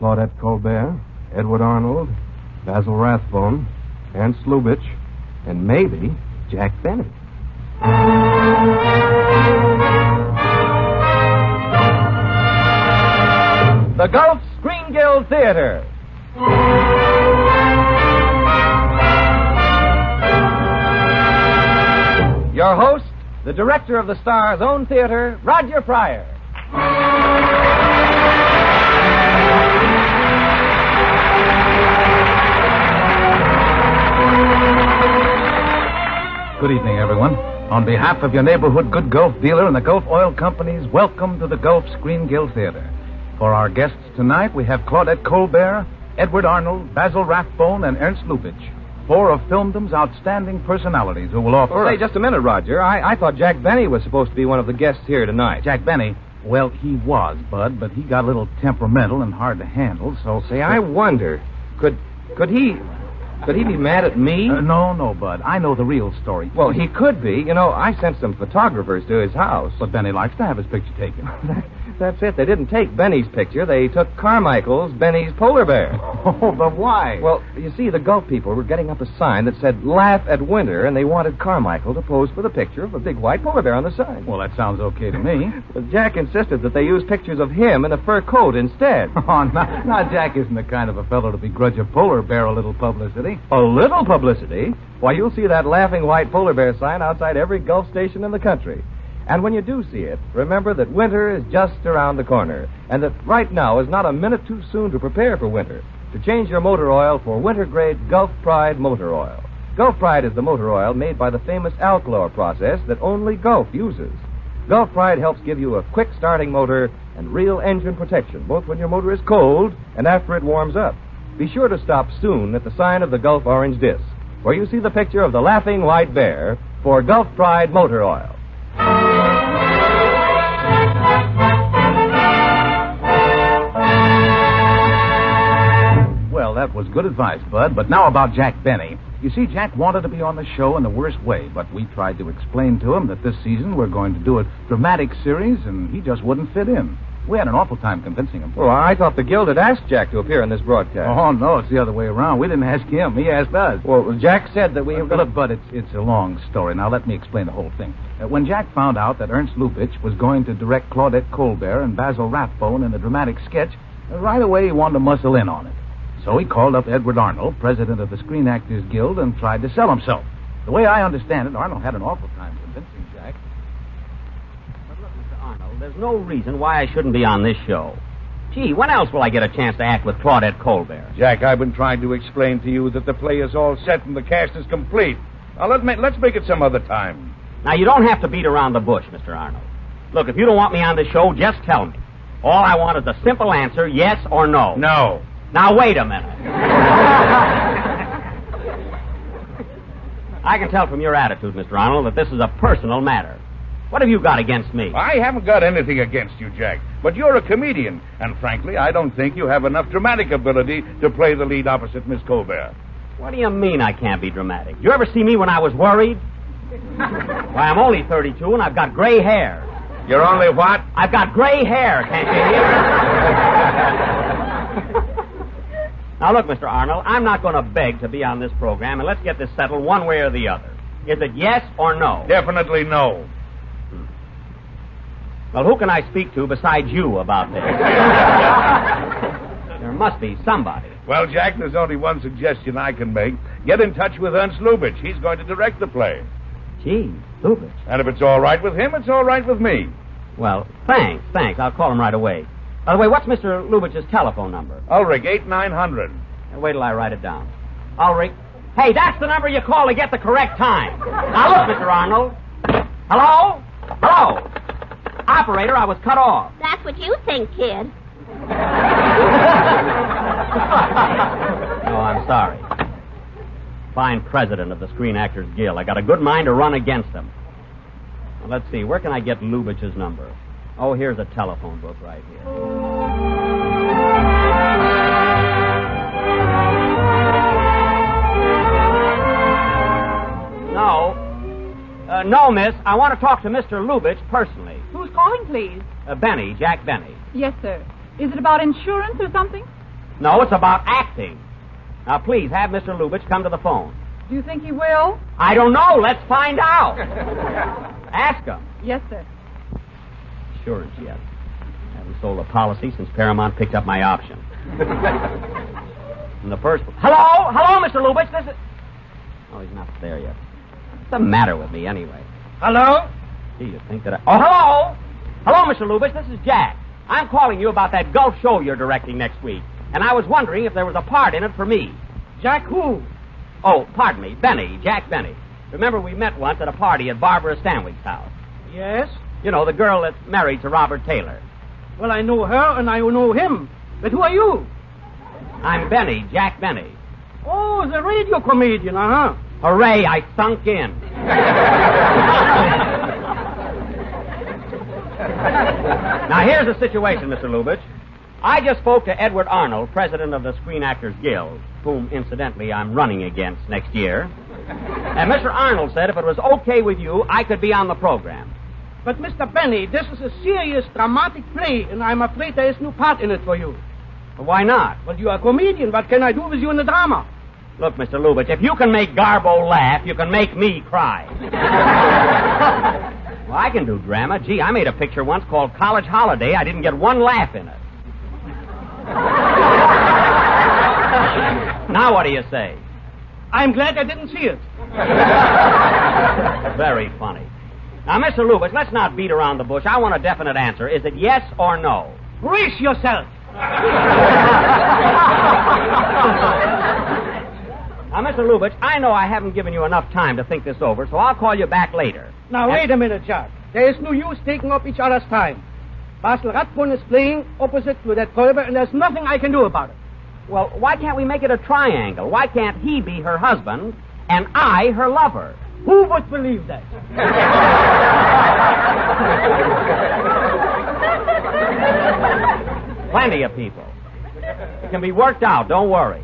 Claudette Colbert, Edward Arnold, Basil Rathbone, Ernst Lubitsch, and maybe Jack Benny. The Gulf Screen Guild Theater. Your host, the director of the Star's own theater, Roger Pryor. Good evening, everyone. On behalf of your neighborhood good Gulf dealer and the Gulf Oil Companies, welcome to the Gulf Screen Guild Theater. For our guests tonight, we have Claudette Colbert, Edward Arnold, Basil Rathbone, and Ernst Lubitsch, four of filmdom's outstanding personalities who will offer... Well, say, just a minute, Roger. I thought Jack Benny was supposed to be one of the guests here tonight. Jack Benny? Well, he was, Bud, but he got a little temperamental and hard to handle, so... Say, I wonder, could he be mad at me? No, Bud. I know the real story. Well, he could be. You know, I sent some photographers to his house. But Benny likes to have his picture taken. That's it. They didn't take Benny's picture. They took Carmichael's, Benny's polar bear. Oh, but why? Well, you see, the Gulf people were getting up a sign that said, "Laugh at Winter," and they wanted Carmichael to pose for the picture of a big white polar bear on the sign. Well, that sounds okay to me. But Jack insisted that they use pictures of him in a fur coat instead. Oh, now, Jack isn't the kind of a fellow to begrudge a polar bear a little publicity. A little publicity? Why, you'll see that laughing white polar bear sign outside every Gulf station in the country. And when you do see it, remember that winter is just around the corner, and that right now is not a minute too soon to prepare for winter. To change your motor oil for winter-grade Gulf Pride motor oil. Gulf Pride is the motor oil made by the famous Alclor process that only Gulf uses. Gulf Pride helps give you a quick starting motor and real engine protection, both when your motor is cold and after it warms up. Be sure to stop soon at the sign of the Gulf orange disc, where you see the picture of the laughing white bear for Gulf Pride motor oil. Well, that was good advice, Bud. But now about Jack Benny. You see, Jack wanted to be on the show in the worst way, but we tried to explain to him that this season we're going to do a dramatic series, and he just wouldn't fit in. We had an awful time convincing him. Well, I thought the Guild had asked Jack to appear in this broadcast. Oh, no, it's the other way around. We didn't ask him. He asked us. Well, Jack said that we were going to... Look, Bud, it's a long story. Now, let me explain the whole thing. When Jack found out that Ernst Lubitsch was going to direct Claudette Colbert and Basil Rathbone in a dramatic sketch, right away he wanted to muscle in on it. So he called up Edward Arnold, president of the Screen Actors Guild, and tried to sell himself. The way I understand it, Arnold had an awful time convincing Jack. But look, Mr. Arnold, there's no reason why I shouldn't be on this show. Gee, when else will I get a chance to act with Claudette Colbert? Jack, I've been trying to explain to you that the play is all set and the cast is complete. Now, let's make it some other time. Now, you don't have to beat around the bush, Mr. Arnold. Look, if you don't want me on the show, just tell me. All I want is a simple answer, yes or no. No. Now, wait a minute. I can tell from your attitude, Mr. Arnold, that this is a personal matter. What have you got against me? I haven't got anything against you, Jack. But you're a comedian, and frankly, I don't think you have enough dramatic ability to play the lead opposite Miss Colbert. What do you mean I can't be dramatic? Did you ever see me when I was worried? Why, I'm only 32 and I've got gray hair. You're only what? I've got gray hair, can't you hear? Now, look, Mr. Arnold, I'm not going to beg to be on this program, and let's get this settled one way or the other. Is it yes or no? Definitely no. Well, who can I speak to besides you about this? There must be somebody. Well, Jack, there's only one suggestion I can make. Get in touch with Ernst Lubitsch. He's going to direct the play. Gee, Lubitsch. And if it's all right with him, it's all right with me. Well, thanks. I'll call him right away. By the way, what's Mr. Lubitsch's telephone number? Ulrich, 8900. Wait till I write it down. Ulrich. Hey, that's the number you call to get the correct time. Now, look, Mr. Arnold. Hello? Hello? Operator, I was cut off. That's what you think, kid. No, I'm sorry. Fine president of the Screen Actors Guild. I got a good mind to run against him. Well, let's see. Where can I get Lubitsch's number? Oh, here's a telephone book right here. No, miss. I want to talk to Mr. Lubitsch personally. Who's calling, please? Benny, Jack Benny. Yes, sir. Is it about insurance or something? No, it's about acting. Now, please, have Mr. Lubitsch come to the phone. Do you think he will? I don't know. Let's find out. Ask him. Yes, sir. Insurance yet. Haven't sold a policy since Paramount picked up my option. And the first... Hello? Hello, Mr. Lubitsch. This is... Oh, he's not there yet. What's the matter with me, anyway? Hello? Gee, you'd think that I... Oh, hello! Hello, Mr. Lubitsch. This is Jack. I'm calling you about that golf show you're directing next week. And I was wondering if there was a part in it for me. Jack who? Oh, pardon me. Benny. Jack Benny. Remember we met once at a party at Barbara Stanwyck's house. Yes? You know, the girl that's married to Robert Taylor. Well, I know her and I know him. But who are you? I'm Benny. Jack Benny. Oh, the radio comedian, uh-huh. Hooray, I sunk in. Now, here's the situation, Mr. Lubitsch. I just spoke to Edward Arnold, president of the Screen Actors Guild, whom, incidentally, I'm running against next year. And Mr. Arnold said if it was okay with you, I could be on the program. But, Mr. Benny, this is a serious, dramatic play, and I'm afraid there is no part in it for you. Well, why not? Well, you are a comedian. What can I do with you in the drama? Look, Mr. Lubitsch, if you can make Garbo laugh, you can make me cry. Well, I can do drama. Gee, I made a picture once called College Holiday. I didn't get one laugh in it. Now what do you say? I'm glad I didn't see it. Very funny. Now, Mr. Lubitsch, let's not beat around the bush. I want a definite answer. Is it yes or no? Brace yourself. Now, Mr. Lubitsch, I know I haven't given you enough time to think this over, so I'll call you back later. Now, wait a minute, Jack. There is no use taking up each other's time. Basil Rathbone is playing opposite to that Kolber, and there's nothing I can do about it. Well, why can't we make it a triangle? Why can't he be her husband and I her lover? Who would believe that? Plenty of people. It can be worked out, don't worry.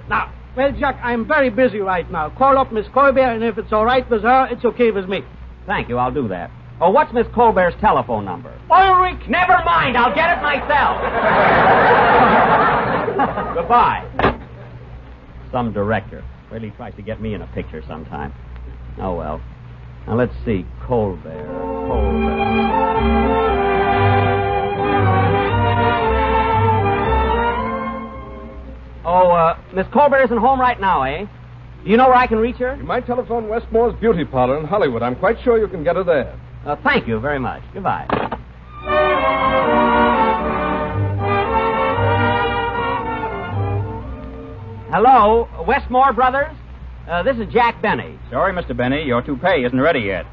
Now, well, Jack, I'm very busy right now. Call up Miss Colbert, and if it's all right with her, it's okay with me. Thank you, I'll do that. Oh, what's Miss Colbert's telephone number? Ulrich! Never mind, I'll get it myself. Goodbye. Some director really tries to get me in a picture sometime. Oh, well. Now, let's see. Colbert. Oh, Miss Colbert isn't home right now, eh? Do you know where I can reach her? You might telephone Westmore's Beauty Parlor in Hollywood. I'm quite sure you can get her there. Thank you very much. Goodbye. Hello, Westmore Brothers? This is Jack Benny. Sorry, Mr. Benny, your toupee isn't ready yet.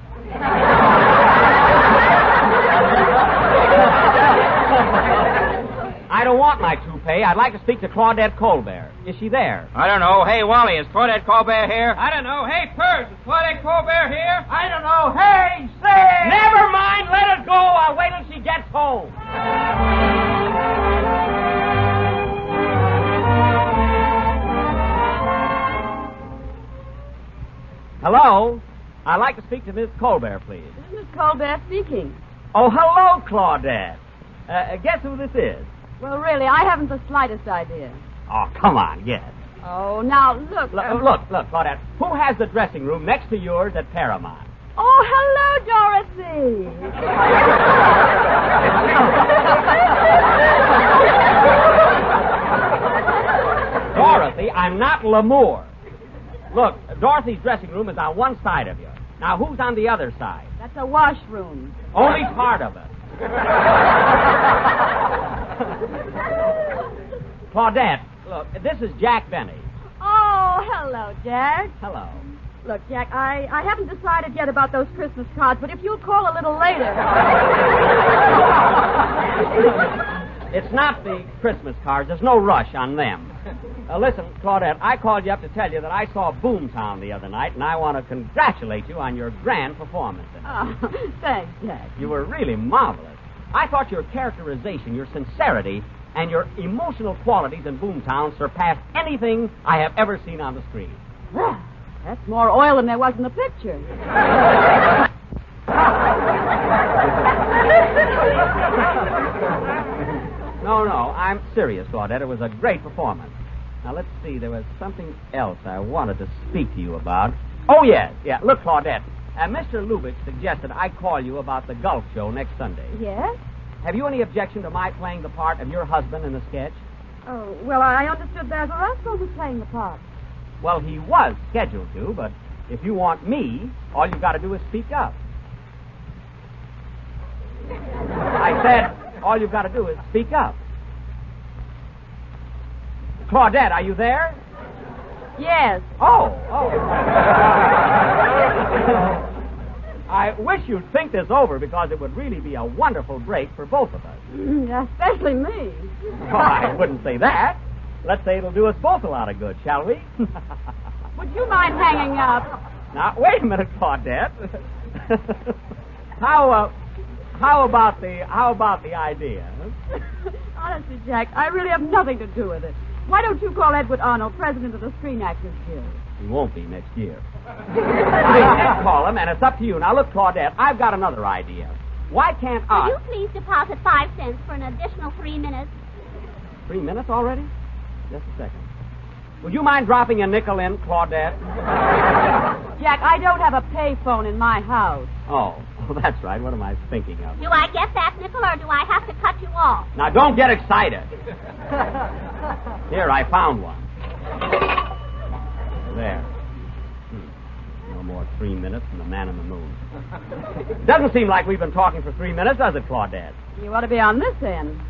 I don't want my toupee. I'd like to speak to Claudette Colbert. Is she there? I don't know. Hey, Wally, is Claudette Colbert here? I don't know. Hey, Purse, is Claudette Colbert here? I don't know. Hey, say! Never mind. Let her go. I'll wait till she gets home. Hello? I'd like to speak to Miss Colbert, please. This is Miss Colbert speaking. Oh, hello, Claudette. Guess who this is? Well, really, I haven't the slightest idea. Oh, come on, yes. Oh, now, look. Look, Claudette. Who has the dressing room next to yours at Paramount? Oh, hello, Dorothy. Dorothy, I'm not L'Amour. Look, Dorothy's dressing room is on one side of you. Now, who's on the other side? That's a washroom. Only part of it. Claudette, look, this is Jack Benny. Oh, hello, Jack. Hello. Look, Jack, I haven't decided yet about those Christmas cards, but if you'll call a little later. It's not the Christmas cards. There's no rush on them. Listen, Claudette, I called you up to tell you that I saw Boomtown the other night, and I want to congratulate you on your grand performance in it. Oh, thanks, Jack. You were really marvelous. I thought your characterization, your sincerity, and your emotional qualities in Boomtown surpassed anything I have ever seen on the screen. Well, that's more oil than there was in the picture. No, I'm serious, Claudette. It was a great performance. Now, let's see. There was something else I wanted to speak to you about. Oh, yes. Yeah, look, Claudette. Mr. Lubitsch suggested I call you about the golf show next Sunday. Yes? Have you any objection to my playing the part of your husband in the sketch? Oh, well, I understood Basil Rathbone was playing the part. Well, he was scheduled to, but if you want me, all you've got to do is speak up. I said, all you've got to do is speak up. Claudette, are you there? Yes. Oh. I wish you'd think this over because it would really be a wonderful break for both of us. Especially me. Oh, I wouldn't say that. Let's say it'll do us both a lot of good, shall we? Would you mind hanging up? Now, wait a minute, Claudette. How about the idea? Honestly, Jack, I really have nothing to do with it. Why don't you call Edward Arnold president of the Screen Actors Guild? He won't be next year. I did call him, and it's up to you. Now, look, Claudette, I've got another idea. Why can't I... Will you please deposit 5 cents for an additional 3 minutes? 3 minutes already? Just a second. Would you mind dropping a nickel in, Claudette? Jack, I don't have a pay phone in my house. Oh, well, that's right. What am I thinking of? Do I get that nickel or do I have to cut you off? Now, don't get excited. Here, I found one. There. No more 3 minutes from the man in the moon. Doesn't seem like we've been talking for 3 minutes, does it, Claudette? You ought to be on this end.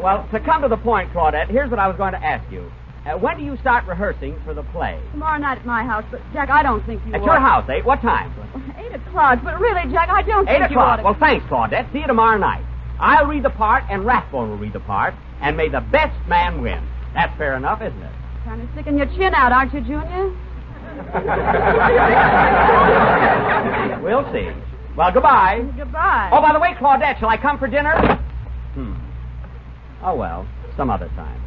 Well, to come to the point, Claudette, here's what I was going to ask you. When do you start rehearsing for the play? Tomorrow night at my house, but, Jack, I don't think you At your house, 8? What time? 8 o'clock, but really, Jack, I don't 8 think you ought o'clock. to... Well, thanks, Claudette. See you tomorrow night. I'll read the part, and Rathbone will read the part, and may the best man win. That's fair enough, isn't it? Kind of sticking your chin out, aren't you, Junior? We'll see. Well, goodbye. Goodbye. Oh, by the way, Claudette, shall I come for dinner? Oh, well, some other time.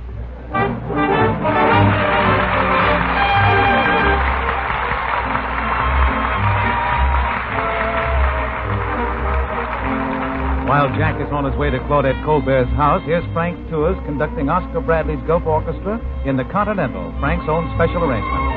While Jack is on his way to Claudette Colbert's house, here's Frank Tours conducting Oscar Bradley's Gulf Orchestra in the Continental, Frank's own special arrangement.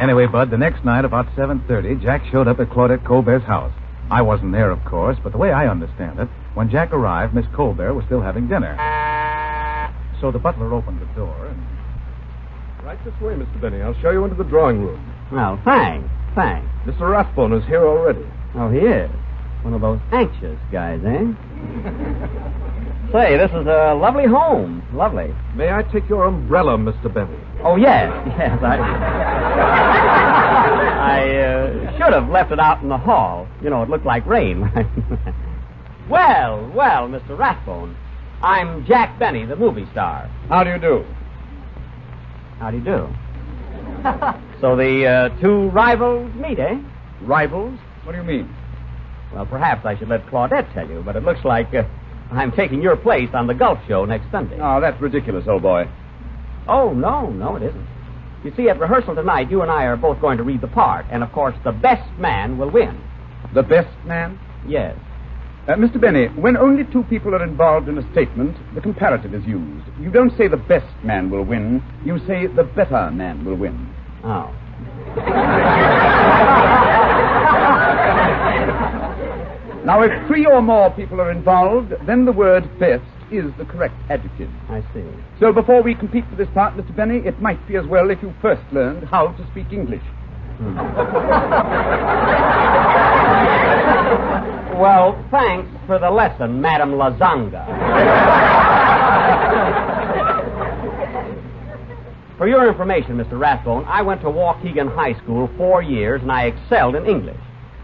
Anyway, Bud, the next night about 7:30, Jack showed up at Claudette Colbert's house. I wasn't there, of course, but the way I understand it, when Jack arrived, Miss Colbert was still having dinner. So the butler opened the door and... Right this way, Mr. Benny. I'll show you into the drawing room. Well, thanks. Mr. Rathbone is here already. Oh, he is? One of those anxious guys, eh? Say, this is a lovely home. Lovely. May I take your umbrella, Mr. Benny? Oh, yes. I should have left it out in the hall. You know, it looked like rain. Well, Mr. Rathbone. I'm Jack Benny, the movie star. How do you do? How do you do? So the two rivals meet, eh? Rivals? What do you mean? Well, perhaps I should let Claudette tell you, but it looks like I'm taking your place on the golf show next Sunday. Oh, that's ridiculous, old boy. Oh, no, it isn't. You see, at rehearsal tonight, you and I are both going to read the part, and of course, the best man will win. The best man? Yes. Mr. Benny, when only two people are involved in a statement, the comparative is used. You don't say the best man will win. You say the better man will win. Oh. Now, if three or more people are involved, then the word best is the correct adjective. I see. So before we compete for this part, Mr. Benny, it might be as well if you first learned how to speak English. Well, thanks for the lesson, Madam Lazanga. For your information, Mr. Rathbone, I went to Waukegan High School 4 years, and I excelled in English.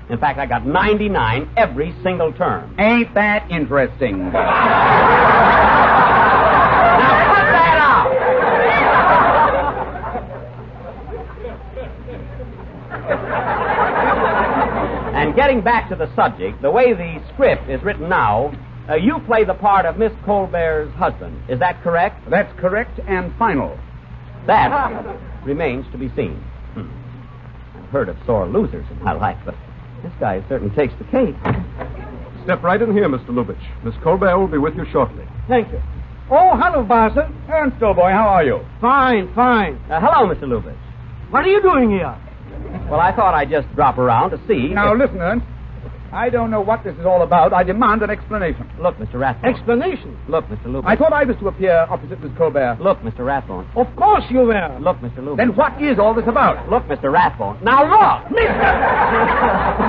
In fact, I got 99 every single term. Ain't that interesting? Now, cut that out! And getting back to the subject, the way the script is written now, you play the part of Miss Colbert's husband. Is that correct? That's correct and final. That remains to be seen. I've heard of sore losers in my life, but this guy certainly takes the cake. Step right in here, Mr. Lubitsch. Miss Colbert will be with you shortly. Thank you. Oh, hello, Basil. Ernst, old boy, how are you? Fine. Hello, Mr. Lubitsch. What are you doing here? Well, I thought I'd just drop around to see. Now, listen, Ernst. I don't know what this is all about. I demand an explanation. Look, Mr. Rathbone. Explanation? Look, Mr. Lubitsch. I thought I was to appear opposite Miss Colbert. Look, Mr. Rathbone. Of course you were. Look, Mr. Lubitsch. Then what is all this about? Look, Mr. Rathbone. Now look!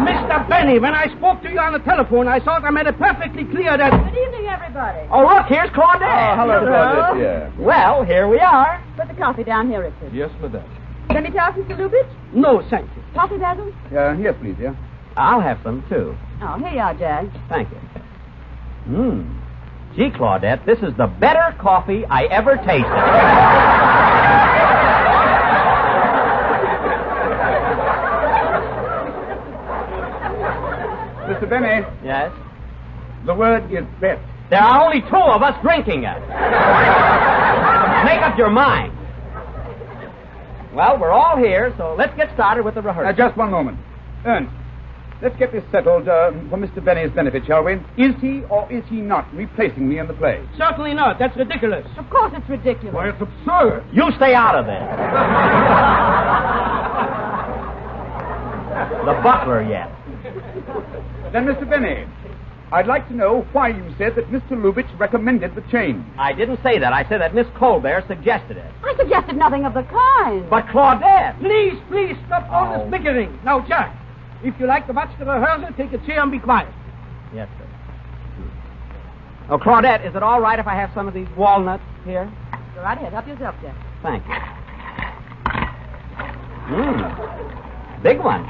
Mr. Benny, when I spoke to you on the telephone, I thought I made it perfectly clear that... Good evening, everybody. Oh, look, here's Claudette. Oh, hello, Claudette. Yeah. Well, here we are. Put the coffee down here, Richard. Yes, madame. Let me talk, Mr. Lubitsch? No, thank you. Coffee, Basil? Yes, please, yeah. I'll have some, too. Oh, here you are, Jack. Thank you. Gee, Claudette, this is the better coffee I ever tasted. Mr. Benny, Yes? the word is best. There are only two of us drinking it. Make up your mind. Well, we're all here, so let's get started with the rehearsal. Just one moment. Ernst, let's get this settled for Mr. Benny's benefit, shall we? Is he or is he not replacing me in the play? Certainly not. That's ridiculous. Of course it's ridiculous. Why, it's absurd. You stay out of this. The butler yet. Then, Mr. Benny, I'd like to know why you said that Mr. Lubitsch recommended the change. I didn't say that. I said that Miss Colbert suggested it. I suggested nothing of the kind. But Claudette... Please, stop all this bickering. Now, Jack, if you like to watch the rehearsal, take a chair and be quiet. Yes, sir. Oh, Claudette, is it all right if I have some of these walnuts here? Go right ahead. Help yourself, Jack. Thank you. Big one.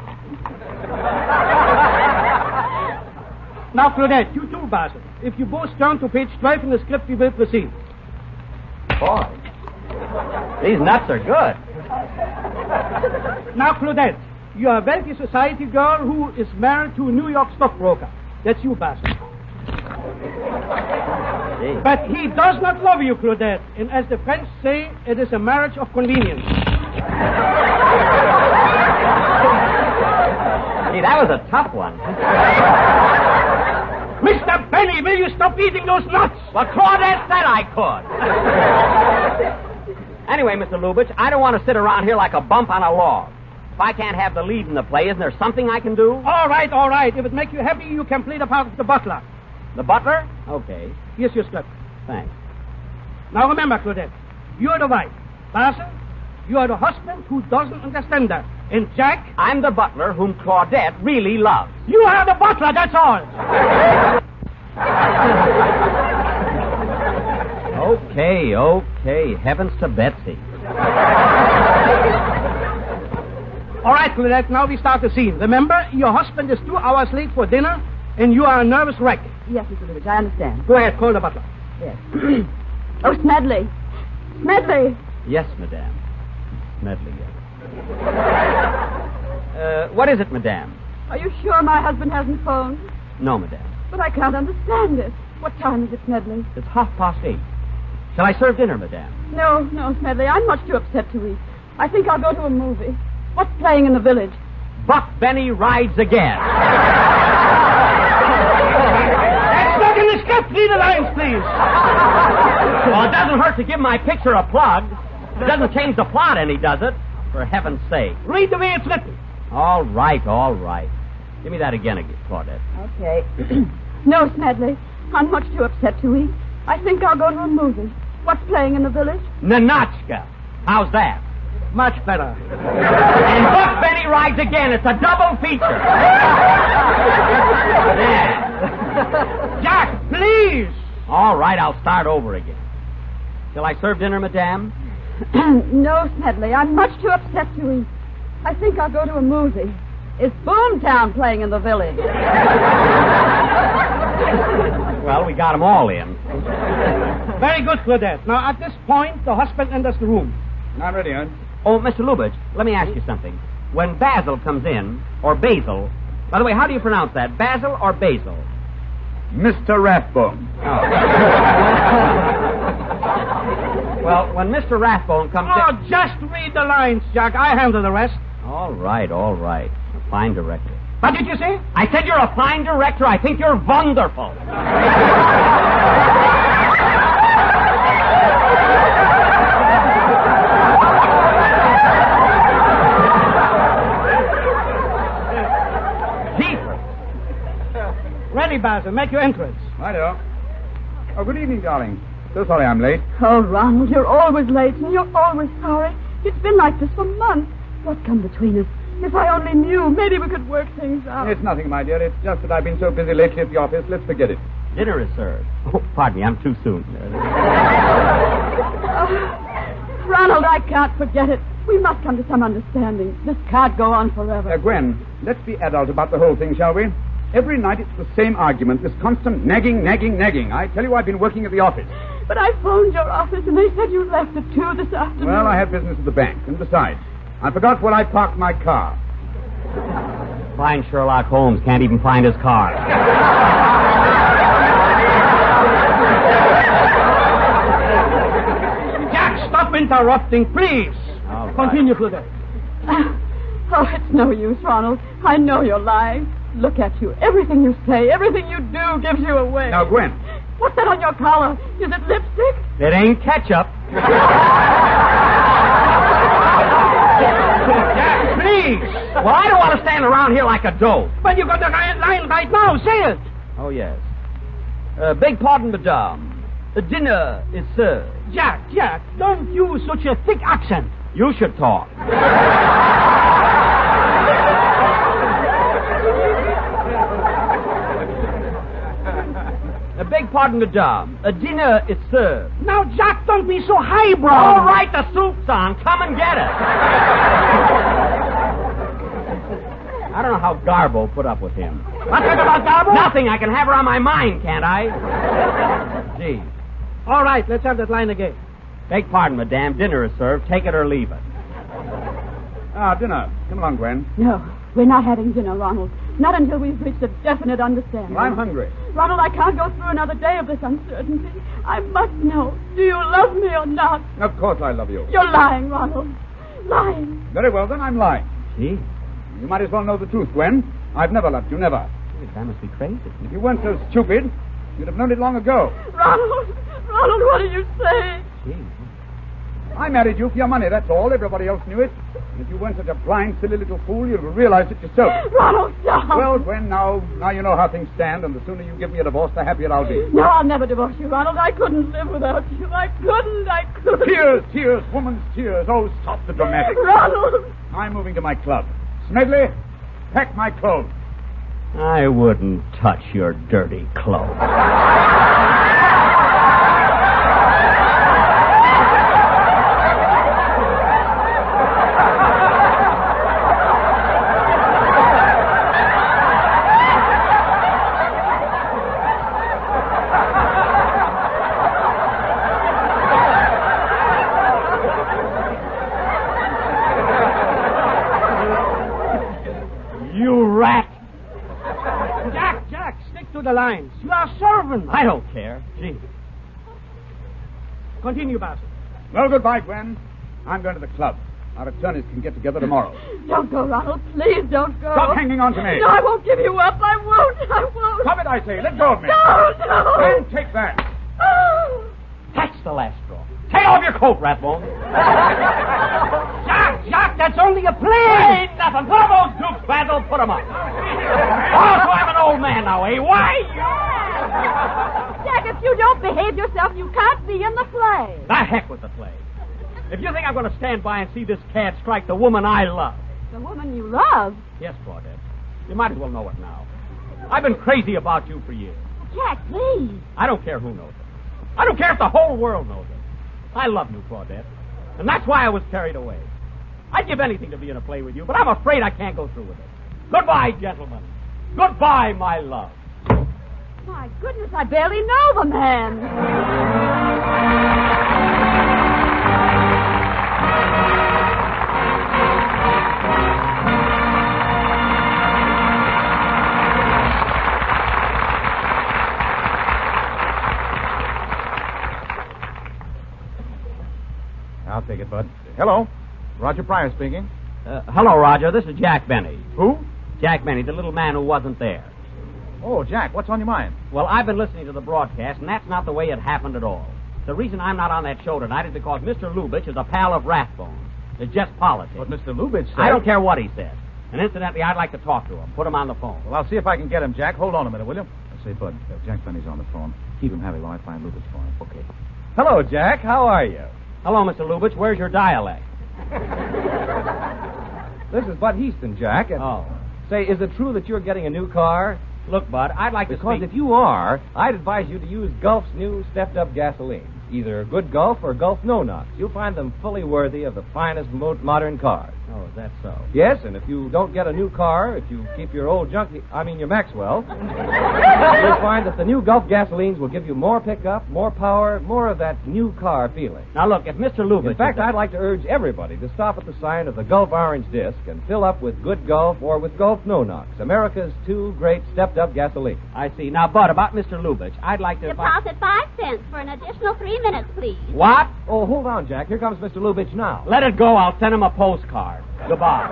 Now, Claudette, you too, Basil. If you both turn to page 12 in the script, we will proceed. Boy, these nuts are good. Now, Claudette, you are a wealthy society girl who is married to a New York stockbroker. That's you, Basil. Gee. But he does not love you, Claudette. And as the French say, it is a marriage of convenience. Gee, that was a tough one. Mr. Benny, will you stop eating those nuts? Well, Claudette said I could. Anyway, Mr. Lubitsch, I don't want to sit around here like a bump on a log. If I can't have the lead in the play, isn't there something I can do? All right. If it makes you happy, you can play the part of the butler. The butler? Okay. Here's your script. Thanks. Now remember, Claudette, you're the wife. Basil, you are the husband who doesn't understand her. And Jack... I'm the butler whom Claudette really loves. You are the butler, that's all. Okay. Heavens to Betsy. All right, Claudette, now we start the scene. Remember, your husband is 2 hours late for dinner, and you are a nervous wreck. Yes, Mr. Lubitsch, I understand. Go ahead, call the butler. Yes. Oh, Smedley. Smedley. Yes, madame. Smedley, yes. What is it, madame? Are you sure my husband hasn't phoned? No, madame. But I can't understand it. What time is it, Smedley? It's 8:30. Shall I serve dinner, madame? No, Smedley. I'm much too upset to eat. I think I'll go to a movie. What's playing in the village? Buck Benny Rides Again. That's not in the script. Read the lines, please. Well, it doesn't hurt to give my picture a plug. It doesn't change the plot any, does it? For heaven's sake. Read the way it's written. All right. Give me that again, Claudette. Okay. No, Smedley. I'm much too upset to eat. I think I'll go to a movie. What's playing in the village? Nanotchka. How's that? Much better. And Buck Benny Rides Again. It's a double feature. Yeah. Jack, please. All right, I'll start over again. Shall I serve dinner, madame? No, Smedley. I'm much too upset to eat. I think I'll go to a movie. Is Boomtown playing in the village? Well, we got them all in. Very good, Claudette. Now, at this point, the husband enters the room. I'm ready, Ernst. Oh, Mr. Lubitsch, let me ask you something. When Basil comes in, or Basil... By the way, how do you pronounce that? Basil or Basil? Mr. Rathbone. Oh. Well, when Mr. Rathbone comes in... Oh, just read the lines, Jack. I handle the rest. All right. A fine director. What did you say? I said you're a fine director. I think you're wonderful. Ready, Basil. Make your entrance. Righto. Oh, good evening, darling. So sorry I'm late. Oh, Ronald, you're always late, and you're always sorry. It's been like this for months. What's come between us? If I only knew, maybe we could work things out. It's nothing, my dear. It's just that I've been so busy lately at the office. Let's forget it. Dinner is served. Oh, pardon me, I'm too soon. Ronald, I can't forget it. We must come to some understanding. This can't go on forever. Gwen, let's be adult about the whole thing, shall we? Every night it's the same argument, this constant nagging. I tell you, I've been working at the office. But I phoned your office, and they said you left at 2 this afternoon. Well, I had business at the bank, and besides, I forgot where I parked my car. Fine Sherlock Holmes can't even find his car. Jack, stop interrupting, please. All right. Continue, Claudette. Oh, it's no use, Ronald. I know you're lying. Look at you. Everything you say, everything you do gives you away. Now, Gwen. What's that on your collar? Is it lipstick? It ain't ketchup. Jack, please. Well, I don't want to stand around here like a dope. But you got the line right now. Say it. Oh, yes. Beg pardon, madame. Dinner is served. Jack, don't use such a thick accent. You should talk. Beg pardon, madame. Dinner is served. Now, Jack, don't be so highbrow. All right, the soup's on. Come and get it. I don't know how Garbo put up with him. What's that about Garbo? Nothing. I can have her on my mind, can't I? Gee. All right, let's have that line again. Beg pardon, madame. Dinner is served. Take it or leave it. Dinner. Come along, Gwen. No, we're not having dinner, Ronald. Not until we've reached a definite understanding. Well, I'm hungry. Ronald, I can't go through another day of this uncertainty. I must know. Do you love me or not? Of course I love you. You're lying, Ronald. Lying. Very well, then I'm lying. Gee. You might as well know the truth, Gwen. I've never loved you, never. That must be crazy. If you weren't so stupid, you'd have known it long ago. Ronald, what are you saying? Gee. I married you for your money, that's all. Everybody else knew it. And if you weren't such a blind, silly little fool, you'd have realized it yourself. Ronald, stop. Well, Gwen, now you know how things stand, and the sooner you give me a divorce, the happier I'll be. No, I'll never divorce you, Ronald. I couldn't live without you. I couldn't. Tears, woman's tears. Oh, stop the dramatics. Ronald! I'm moving to my club. Smedley, pack my clothes. I wouldn't touch your dirty clothes. lines. You are servants. I don't care. Gee. Continue, Basil. Well, goodbye, Gwen. I'm going to the club. Our attorneys can get together tomorrow. Don't go, Ronald. Please don't go. Stop hanging on to me. No, I won't give you up. I won't. Stop it, I say. Let go of me. No. And take that. Oh. That's the last straw. Take off your coat, Rathbone. Jacques, that's only a play. Ain't nothing. Put up those dukes, Basil. Put them up. Oh, so I'm an old man now, eh? Why? Jack, if you don't behave yourself, you can't be in the play. The heck with the play. If you think I'm going to stand by and see this cad strike the woman I love. The woman you love? Yes, Claudette. You might as well know it now. I've been crazy about you for years. Jack, please. I don't care who knows it. I don't care if the whole world knows it. I love you, Claudette. And that's why I was carried away. I'd give anything to be in a play with you, but I'm afraid I can't go through with it. Goodbye, gentlemen. Goodbye, my love. My goodness, I barely know the man. I'll take it, Bud. Hello. Roger Pryor speaking. Hello, Roger. This is Jack Benny. Who? Jack Benny, the little man who wasn't there. Oh, Jack, what's on your mind? Well, I've been listening to the broadcast, and that's not the way it happened at all. The reason I'm not on that show tonight is because Mr. Lubitsch is a pal of Rathbone. It's just politics. What Mr. Lubitsch said. I don't care what he says. And incidentally, I'd like to talk to him. Put him on the phone. Well, I'll see if I can get him, Jack. Hold on a minute, will you? Say, Bud, Jack Benny's on the phone. Keep him happy while I find Lubitsch for him. Okay. Hello, Jack. How are you? Hello, Mr. Lubitsch. Where's your dialect? This is Bud Heaston, Jack. And Oh. say, is it true that you're getting a new car? Look, Bud, I'd like Because to if you are, I'd advise you to use Gulf's new stepped-up gasoline. Either Good Gulf or Gulf No Knox. You'll find them fully worthy of the finest modern cars. Oh, is that so? Yes, and if you don't get a new car, if you keep your old your Maxwell, you'll find that the new Gulf gasolines will give you more pickup, more power, more of that new car feeling. Now, look, if Mr. Lubitsch... In fact, I'd like to urge everybody to stop at the sign of the Gulf Orange Disc and fill up with Good Gulf or with Gulf No Knox, America's two great stepped-up gasoline. I see. Now, Bud, about Mr. Lubitsch, I'd like to... Deposit 5 cents for an additional 3 minutes, please. What? Oh, hold on, Jack. Here comes Mr. Lubitsch now. Let it go. I'll send him a postcard. Goodbye.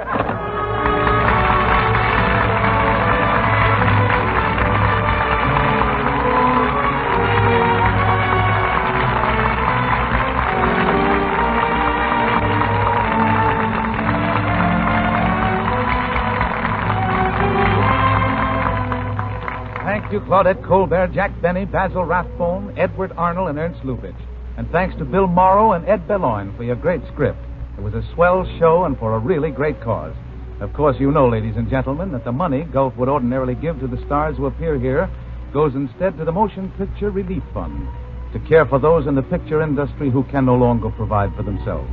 Thank you, Claudette Colbert, Jack Benny, Basil Rathbone, Edward Arnold, and Ernst Lubitsch. And thanks to Bill Morrow and Ed Belloin for your great script. It was a swell show and for a really great cause. Of course, you know, ladies and gentlemen, that the money Gulf would ordinarily give to the stars who appear here goes instead to the Motion Picture Relief Fund, to care for those in the picture industry who can no longer provide for themselves.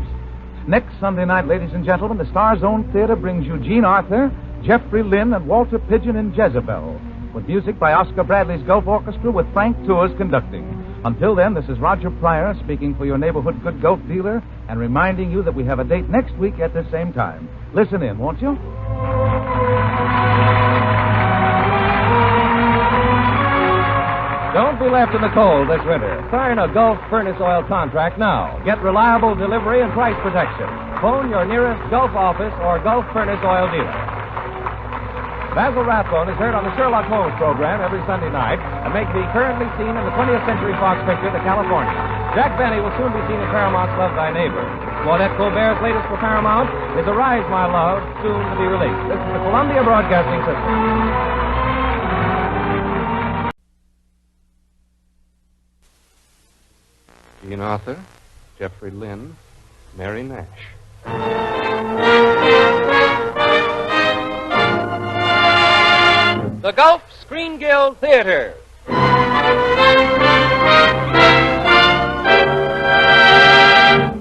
Next Sunday night, ladies and gentlemen, the Star's Own Theater brings you Gene Arthur, Jeffrey Lynn, and Walter Pidgeon in Jezebel, with music by Oscar Bradley's Gulf Orchestra with Frank Tours conducting. Until then, this is Roger Pryor speaking for your neighborhood Good Gulf dealer and reminding you that we have a date next week at the same time. Listen in, won't you? Don't be left in the cold this winter. Sign a Gulf Furnace Oil contract now. Get reliable delivery and price protection. Phone your nearest Gulf office or Gulf Furnace Oil dealer. Basil Rathbone is heard on the Sherlock Holmes program every Sunday night and may be currently seen in the 20th Century Fox picture, The California. Jack Benny will soon be seen in Paramount's Love Thy Neighbor. Claudette Colbert's latest for Paramount is Arise, My Love, soon to be released. This is the Columbia Broadcasting System. Gene Arthur, Jeffrey Lynn, Mary Nash. The Gulf Screen Guild Theater.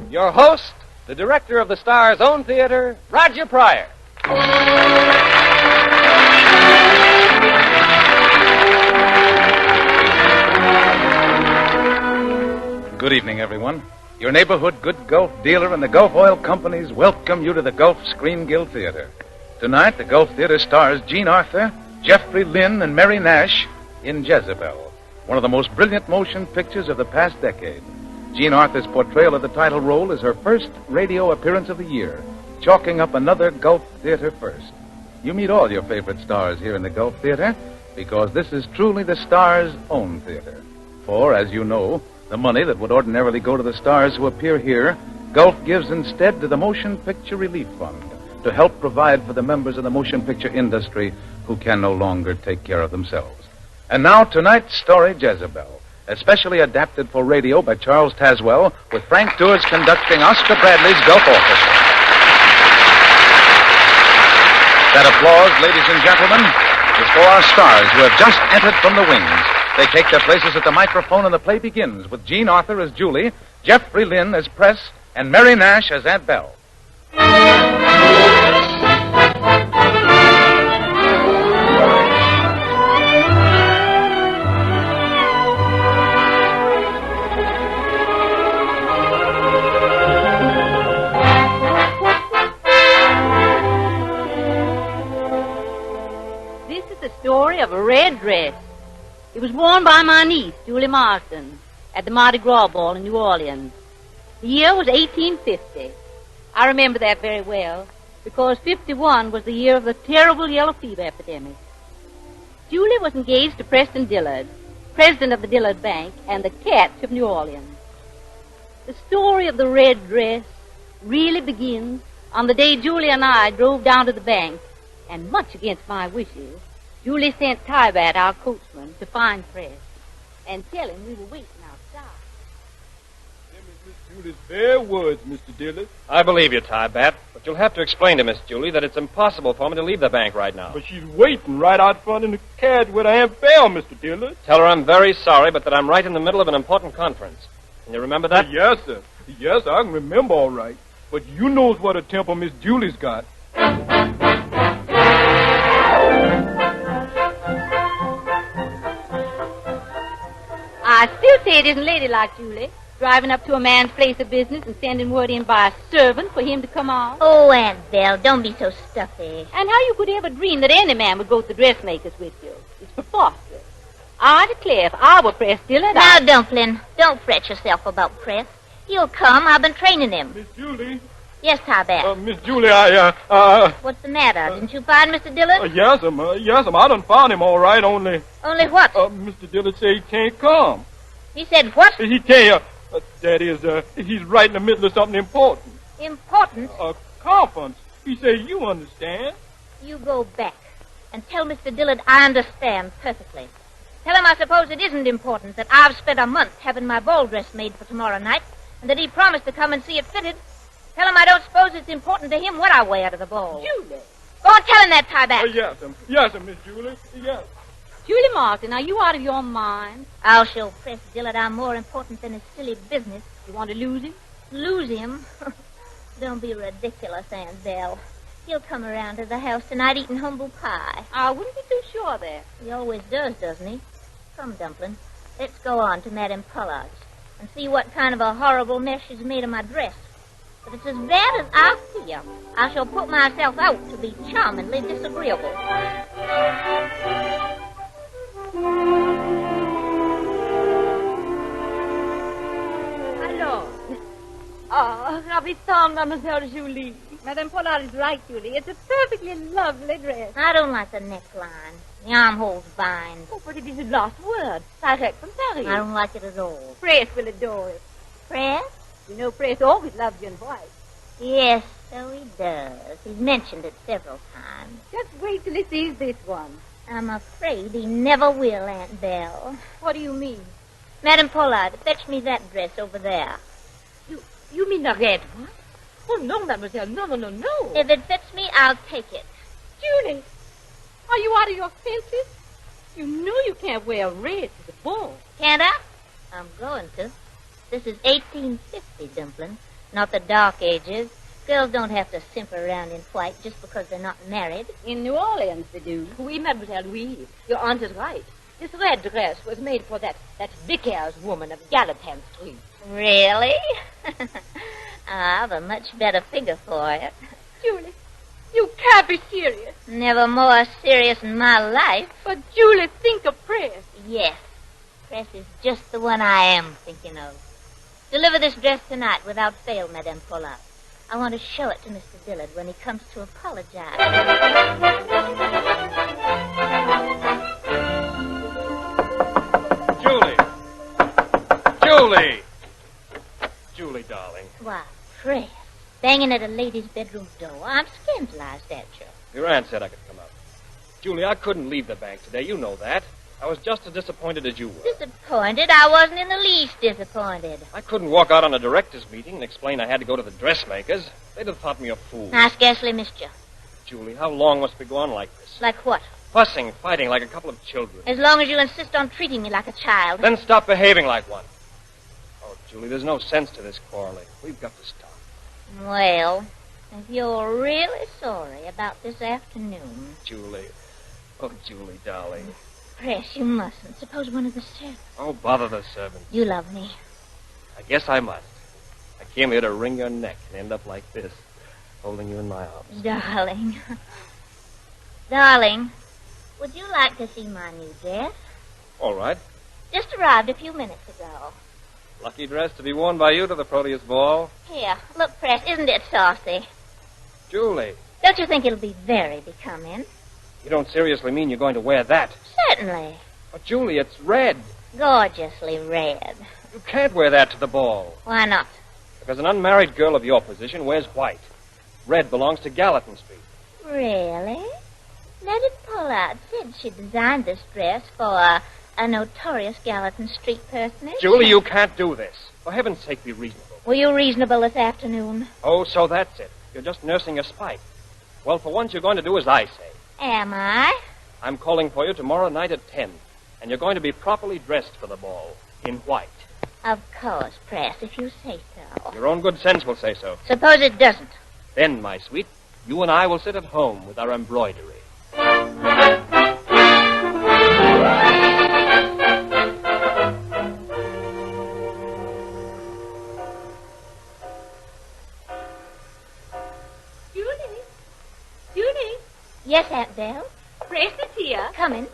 Your host, the director of the Star's Own Theater, Roger Pryor. Good evening, everyone. Your neighborhood Good Gulf dealer and the Gulf Oil Companies welcome you to the Gulf Screen Guild Theater. Tonight, the Gulf Theater stars Gene Arthur, Jeffrey Lynn, and Mary Nash in Jezebel, one of the most brilliant motion pictures of the past decade. Jean Arthur's portrayal of the title role is her first radio appearance of the year, chalking up another Gulf Theater first. You meet all your favorite stars here in the Gulf Theater because this is truly the stars' own theater. For, as you know, the money that would ordinarily go to the stars who appear here, Gulf gives instead to the Motion Picture Relief Fund to help provide for the members of the motion picture industry who can no longer take care of themselves. And now, tonight's story, Jezebel, especially adapted for radio by Charles Tazwell, with Frank Tours conducting Oscar Bradley's Gulf Orchestra. That applause, ladies and gentlemen, is for our stars who have just entered from the wings. They take their places at the microphone and the play begins with Jean Arthur as Julie, Jeffrey Lynn as Press, and Mary Nash as Aunt Belle. This is the story of a red dress. It was worn by my niece, Julie Marston, at the Mardi Gras ball in New Orleans. The year was 1850. I remember that very well, because 51 was the year of the terrible yellow fever epidemic. Julie was engaged to Preston Dillard, president of the Dillard Bank, and the Cats of New Orleans. The story of the red dress really begins on the day Julie and I drove down to the bank, and much against my wishes, Julie sent Tybat, our coachman, to find Press and tell him we were waiting outside. Them is Miss Julie's bare words, Mr. Dillard. I believe you, Tybat, but you'll have to explain to Miss Julie that it's impossible for me to leave the bank right now. But she's waiting right out front in the carriage with her Aunt Belle, Mr. Dillard. Tell her I'm very sorry, but that I'm right in the middle of an important conference. Can you remember that? Yes, sir. Yes, I can remember all right. But you knows what a temper Miss Julie's got. I still say it isn't ladylike, Julie, driving up to a man's place of business and sending word in by a servant for him to come on. Oh, Aunt Belle, don't be so stuffy. And how you could ever dream that any man would go to the dressmaker's with you? It's preposterous. I declare, if I were Press Dillard, Now, Dumplin', don't fret yourself about Press. He'll come. I've been training him. Miss Julie? Yes, Tybat. Miss Julie, What's the matter? Didn't you find Mr. Dillard? Yes'm, I done found him all right, only... Only what? Mr. Dillard said he can't come. He said what? He can't, that is, he's right in the middle of something important. Important? A conference. He said you understand. You go back and tell Mr. Dillard I understand perfectly. Tell him I suppose it isn't important that I've spent a month having my ball dress made for tomorrow night, and that he promised to come and see it fitted. Tell him I don't suppose it's important to him what I wear to the ball. Julie. Go and tell him that, Tybat. Yes'm, Miss Julie, yes. Julie Marston, are you out of your mind? I'll show Press Dillard I'm more important than his silly business. You want to lose him? Lose him? Don't be ridiculous, Aunt Belle. He'll come around to the house tonight eating humble pie. I wouldn't be too sure of that. He always does, doesn't he? Come, Dumplin', let's go on to Madame Pollard's and see what kind of a horrible mess she's made of my dress. If it's as bad as I fear, I shall put myself out to be charmingly disagreeable. Hello. Oh, ravissant, Mademoiselle Julie. Madame Pollard is right, Julie. It's a perfectly lovely dress. I don't like the neckline. The armholes bind. Oh, but it is the last word. Direct from Paris. I don't like it at all. Press will adore it. Press? You know Press always loves you in white. Yes, so he does. He's mentioned it several times. Just wait till he sees this one. I'm afraid he never will, Aunt Belle. What do you mean? Madame Pollard, fetch me that dress over there. You mean the red one? Oh, no, Mademoiselle. No. If it fits me, I'll take it. Julie, are you out of your senses? You know you can't wear red to the ball. Can't I? I'm going to. This is 1850, Dumplin', not the Dark Ages. Girls don't have to simper around in white just because they're not married. In New Orleans they do. Oui, Mademoiselle, oui. Your aunt is right. This red dress was made for that vicar's woman of Gallatin Street. Really? I've a much better figure for it. Julie, you can't be serious. Never more serious in my life. But, Julie, think of Press. Yes. Press is just the one I am thinking of. Deliver this dress tonight without fail, Madame Paula. I want to show it to Mr. Dillard when he comes to apologize. Julie, darling. Why, Press, banging at a lady's bedroom door. I'm scandalized at you. Your aunt said I could come up. Julie, I couldn't leave the bank today. You know that. I was just as disappointed as you were. Disappointed? I wasn't in the least disappointed. I couldn't walk out on a director's meeting and explain I had to go to the dressmaker's. They'd have thought me a fool. I scarcely missed you. Julie, how long must we go on like this? Like what? Fussing, fighting like a couple of children. As long as you insist on treating me like a child. Then stop behaving like one. Oh, Julie, there's no sense to this quarreling. We've got to stop. Well, if you're really sorry about this afternoon... Julie. Oh, Julie, darling. Press, you mustn't. Suppose one of the servants... Oh, bother the servants. You love me. I guess I must. I came here to wring your neck and end up like this, holding you in my arms. Darling. Darling, would you like to see my new dress? All right. Just arrived a few minutes ago. Lucky dress to be worn by you to the Proteus ball. Here, look, Press, isn't it saucy? Julie. Don't you think it'll be very becoming? You don't seriously mean you're going to wear that? Certainly. But, Julie, it's red. Gorgeously red. You can't wear that to the ball. Why not? Because an unmarried girl of your position wears white. Red belongs to Gallatin Street. Really? Letty Pollard said she designed this dress for a notorious Gallatin Street personage. Julie, you can't do this. For heaven's sake, be reasonable. Were you reasonable this afternoon? Oh, so that's it. You're just nursing a spite. Well, for once, you're going to do as I say. Am I? I'm calling for you tomorrow night at 10. And you're going to be properly dressed for the ball. In white. Of course, Press, if you say so. Your own good sense will say so. Suppose it doesn't. Then, my sweet, you and I will sit at home with our embroidery. Julie? Yes, Aunt Belle? Press is here. Coming.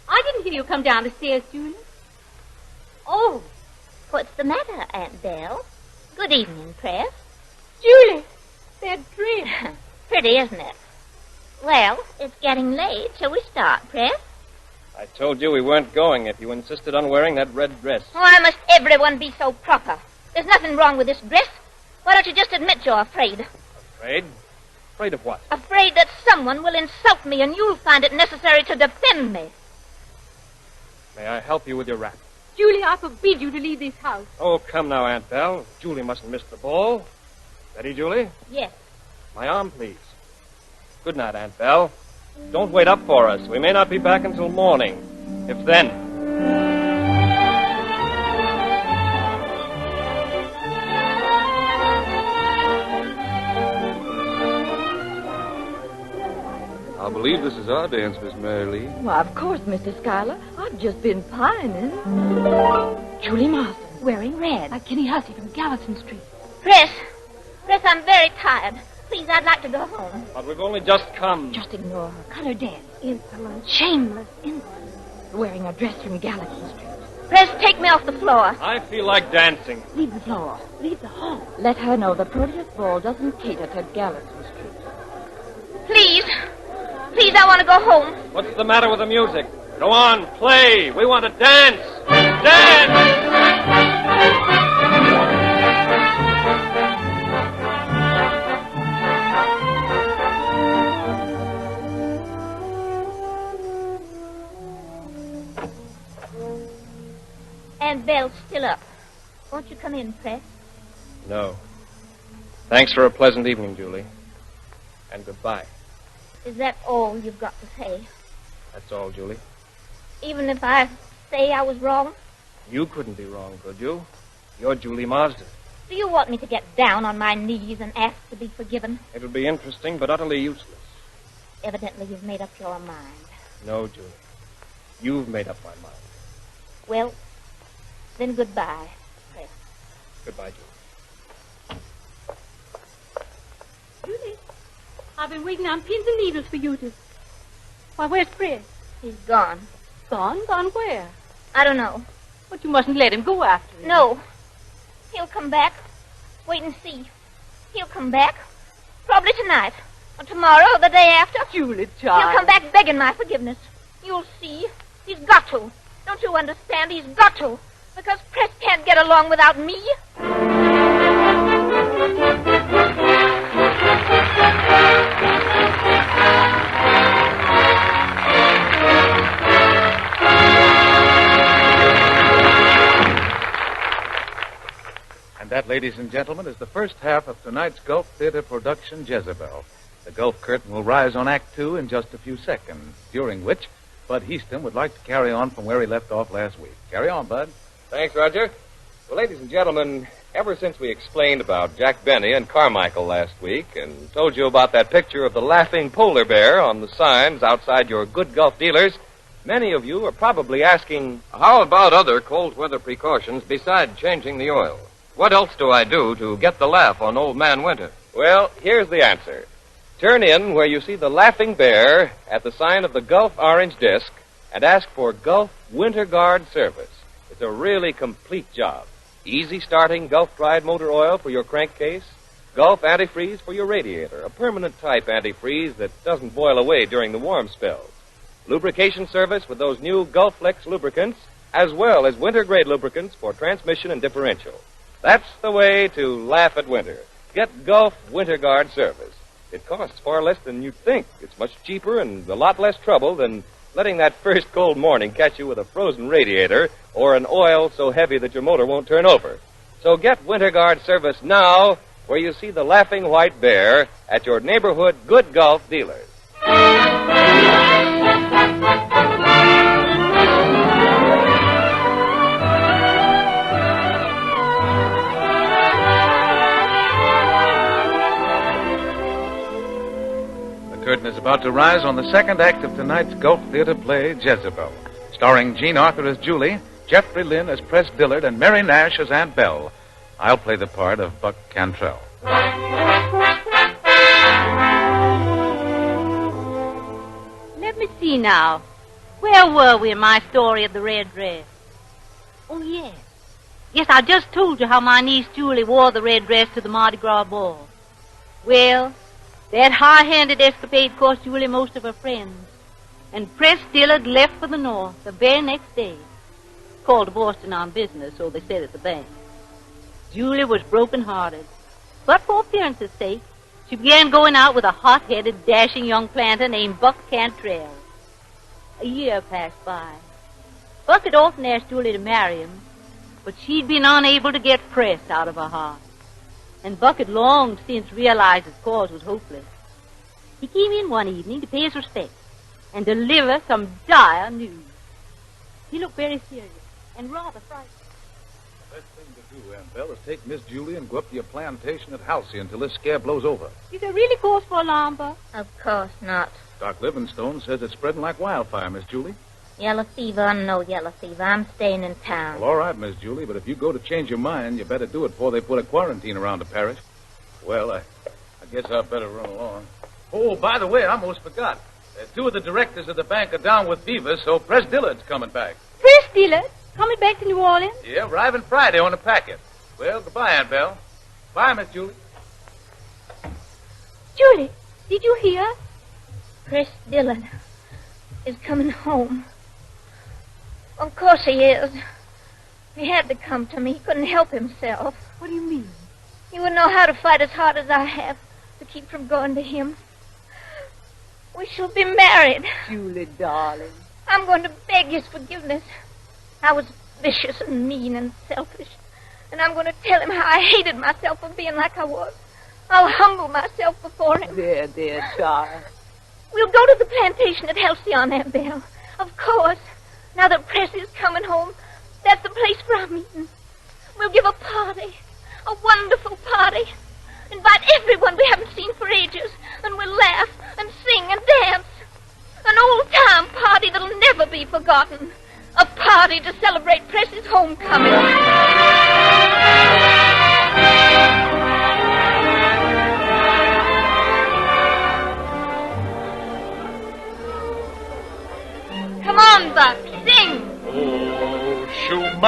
I didn't hear you come down the stairs, Julie. Oh, what's the matter, Aunt Belle? Good evening, Press. Julie, that dress. Pretty, isn't it? Well, it's getting late. Shall we start, Press? I told you we weren't going if you insisted on wearing that red dress. Why must everyone be so proper? There's nothing wrong with this dress. Why don't you just admit you're afraid? Afraid? Afraid of what? Afraid that someone will insult me and you'll find it necessary to defend me. May I help you with your wrap? Julie, I forbid you to leave this house. Oh, come now, Aunt Belle. Julie mustn't miss the ball. Ready, Julie? Yes. My arm, please. Good night, Aunt Belle. Don't wait up for us. We may not be back until morning. If then. I believe this is our dance, Miss Mary Lee. Why, of course, Mr. Schuyler. I've just been pining. Julie Marston, wearing red. Like Kenny Hussey from Gallatin Street. Press, I'm very tired. Please, I'd like to go home. But we've only just come. Just ignore her. Cut her dance. Insolent, shameless, insolent. Wearing a dress from Gallatin Street. Press, take me off the floor. I feel like dancing. Leave the floor. Leave the hall. Let her know the Proteus Ball doesn't cater to Gallatin Street. Please. Please, I want to go home. What's the matter with the music? Go on, play. We want to dance. Dance! Aunt Belle's still up. Won't you come in, Press? No. Thanks for a pleasant evening, Julie. And goodbye. Is that all you've got to say? That's all, Julie. Even if I say I was wrong? You couldn't be wrong, could you? You're Julie Marsden. Do you want me to get down on my knees and ask to be forgiven? It'll be interesting, but utterly useless. Evidently, you've made up your mind. No, Julie. You've made up my mind. Well, then goodbye, Press. Goodbye, Julie. Julie, I've been waiting on pins and needles for you to... Why, where's Fred? He's gone. Gone? Gone where? I don't know. But you mustn't let him go after him. No. He'll come back. Wait and see. He'll come back. Probably tonight. Or tomorrow or the day after. Julie, child. He'll come back begging my forgiveness. You'll see. He's got to. Don't you understand? He's got to. Because Press can't get along without me. And that, ladies and gentlemen, is the first half of tonight's Gulf Theater production, Jezebel. The Gulf curtain will rise on Act 2 in just a few seconds, during which Bud Heaston would like to carry on from where he left off last week. Carry on, Bud. Thanks, Roger. Well, ladies and gentlemen, ever since we explained about Jack Benny and Carmichael last week and told you about that picture of the laughing polar bear on the signs outside your Good Gulf dealers, many of you are probably asking, how about other cold weather precautions besides changing the oil? What else do I do to get the laugh on Old Man Winter? Well, here's the answer. Turn in where you see the laughing bear at the sign of the Gulf orange disc and ask for Gulf Winter Guard service. It's a really complete job. Easy starting Gulf dried motor oil for your crankcase, Gulf antifreeze for your radiator, a permanent type antifreeze that doesn't boil away during the warm spells. Lubrication service with those new Gulf Flex lubricants, as well as winter grade lubricants for transmission and differential. That's the way to laugh at winter. Get Gulf Winter Guard service. It costs far less than you'd think. It's much cheaper and a lot less trouble than letting that first cold morning catch you with a frozen radiator or an oil so heavy that your motor won't turn over. So get Winter Guard service now where you see the laughing white bear at your neighborhood Good Gulf dealers. The curtain is about to rise on the second act of tonight's Gulf Theater play, Jezebel, starring Jean Arthur as Julie, Jeffrey Lynn as Press Dillard, and Mary Nash as Aunt Belle. I'll play the part of Buck Cantrell. Let me see now. Where were we in my story of the red dress? Oh, yes. Yes, I just told you how my niece Julie wore the red dress to the Mardi Gras ball. Well, that high-handed escapade cost Julie most of her friends. And Press Dillard left for the north the very next day. Called to Boston on business, so they said at the bank. Julie was broken-hearted. But for appearance's sake, she began going out with a hot-headed, dashing young planter named Buck Cantrell. A year passed by. Buck had often asked Julie to marry him, but she'd been unable to get Press out of her heart. And Buck had long since realized his cause was hopeless. He came in one evening to pay his respects and deliver some dire news. He looked very serious and rather frightened. The best thing to do, Aunt Belle, is take Miss Julie and go up to your plantation at Halcyon until this scare blows over. Is there really cause for alarm, Buck? Of course not. Doc Livingstone says it's spreading like wildfire, Miss Julie. Yellow fever or no yellow fever, I'm staying in town. Well, all right, Miss Julie, but if you go to change your mind, you better do it before they put a quarantine around the parish. Well, I guess I'd better run along. Oh, by the way, I almost forgot. Two of the directors of the bank are down with fever, so Press Dillard's coming back. Press Dillard? Coming back to New Orleans? Yeah, arriving Friday on a packet. Well, goodbye, Aunt Belle. Bye, Miss Julie. Julie, did you hear? Press Dillard is coming home. Of course he is. He had to come to me. He couldn't help himself. What do you mean? He wouldn't know how to fight as hard as I have to keep from going to him. We shall be married. Julie, darling. I'm going to beg his forgiveness. I was vicious and mean and selfish. And I'm going to tell him how I hated myself for being like I was. I'll humble myself before him. There, child. We'll go to the plantation at Halcyon, Aunt Belle. Of course. Now that Press is coming home, that's the place for our meeting. We'll give a party. A wonderful party. Invite everyone we haven't seen for ages. And we'll laugh and sing and dance. An old-time party that'll never be forgotten. A party to celebrate Press's homecoming. Come on, Buck.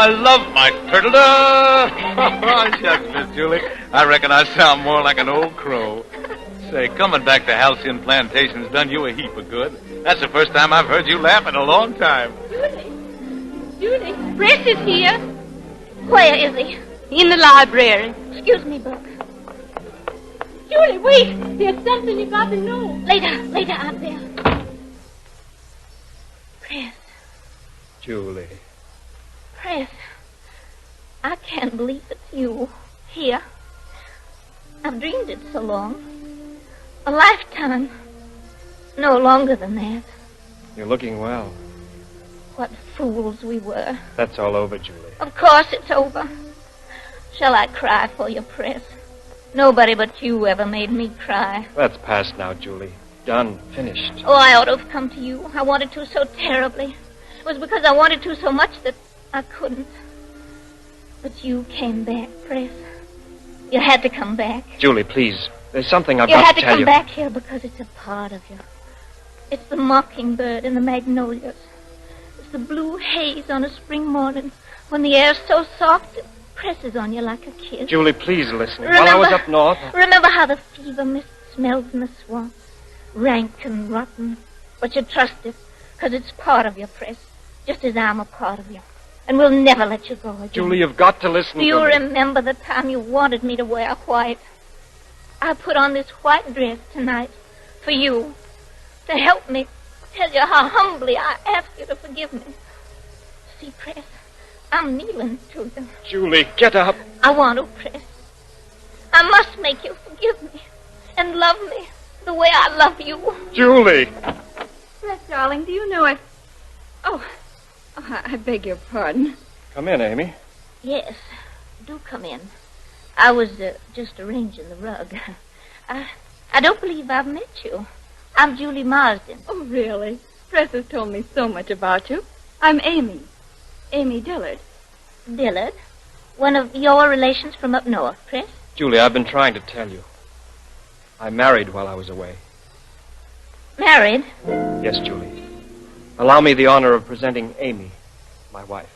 I love my turtle. Oh, shucks, Miss Julie. I reckon I sound more like an old crow. Say, coming back to Halcyon Plantation's done you a heap of good. That's the first time I've heard you laugh in a long time. Julie, Press is here. Where is he? In the library. Excuse me, Buck. Julie, wait. There's something you got to know. Later, Aunt Belle. Press. Julie. Press. I can't believe it's you. Here. I've dreamed it so long. A lifetime. No longer than that. You're looking well. What fools we were. That's all over, Julie. Of course it's over. Shall I cry for you, Press? Nobody but you ever made me cry. That's past now, Julie. Done. Finished. Oh, I ought to have come to you. I wanted to so terribly. It was because I wanted to so much that I couldn't. But you came back, Press. You had to come back. Julie, please. There's something I've You got had to to tell come you. back here because it's a part of you. It's the mockingbird and the magnolias. It's the blue haze on a spring morning when the air's so soft it presses on you like a kiss. Julie, please listen. While I was up north... Remember how the fever mist smells in the swamps? Rank and rotten. But you trust it because it's part of your Press, just as I'm a part of you. And we'll never let you go again. Julie, you've got to listen Do you to me. remember the time you wanted me to wear white? I put on this white dress tonight for you, to help me tell you how humbly I ask you to forgive me. See, Press, I'm kneeling to you. Julie, get up. I want to, Press. I must make you forgive me and love me the way I love you. Julie! Press, darling, do you know if... Oh, I beg your pardon. Come in, Amy. Yes, do come in. I was just arranging the rug. I don't believe I've met you. I'm Julie Marsden. Oh, really? Press has told me so much about you. I'm Amy. Amy Dillard. Dillard? One of your relations from up north, Press? Julie, I've been trying to tell you. I married while I was away. Married? Yes, Julie. Allow me the honor of presenting Amy, my wife.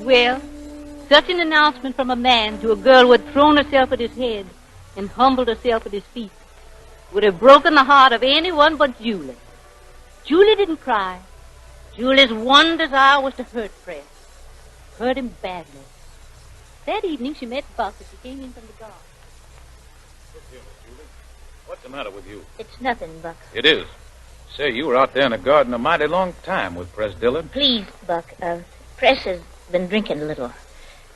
Well, such an announcement from a man to a girl who had thrown herself at his head and humbled herself at his feet would have broken the heart of anyone but Julie. Julie didn't cry. Julie's one desire was to hurt Press. Hurt him badly. That evening she met Buck as she came in from the garden. Look here, Miss Julie. What's the matter with you? It's nothing, Buck. It is. Say, you were out there in the garden a mighty long time with Press Dillard. Please, Buck. Press has been drinking a little.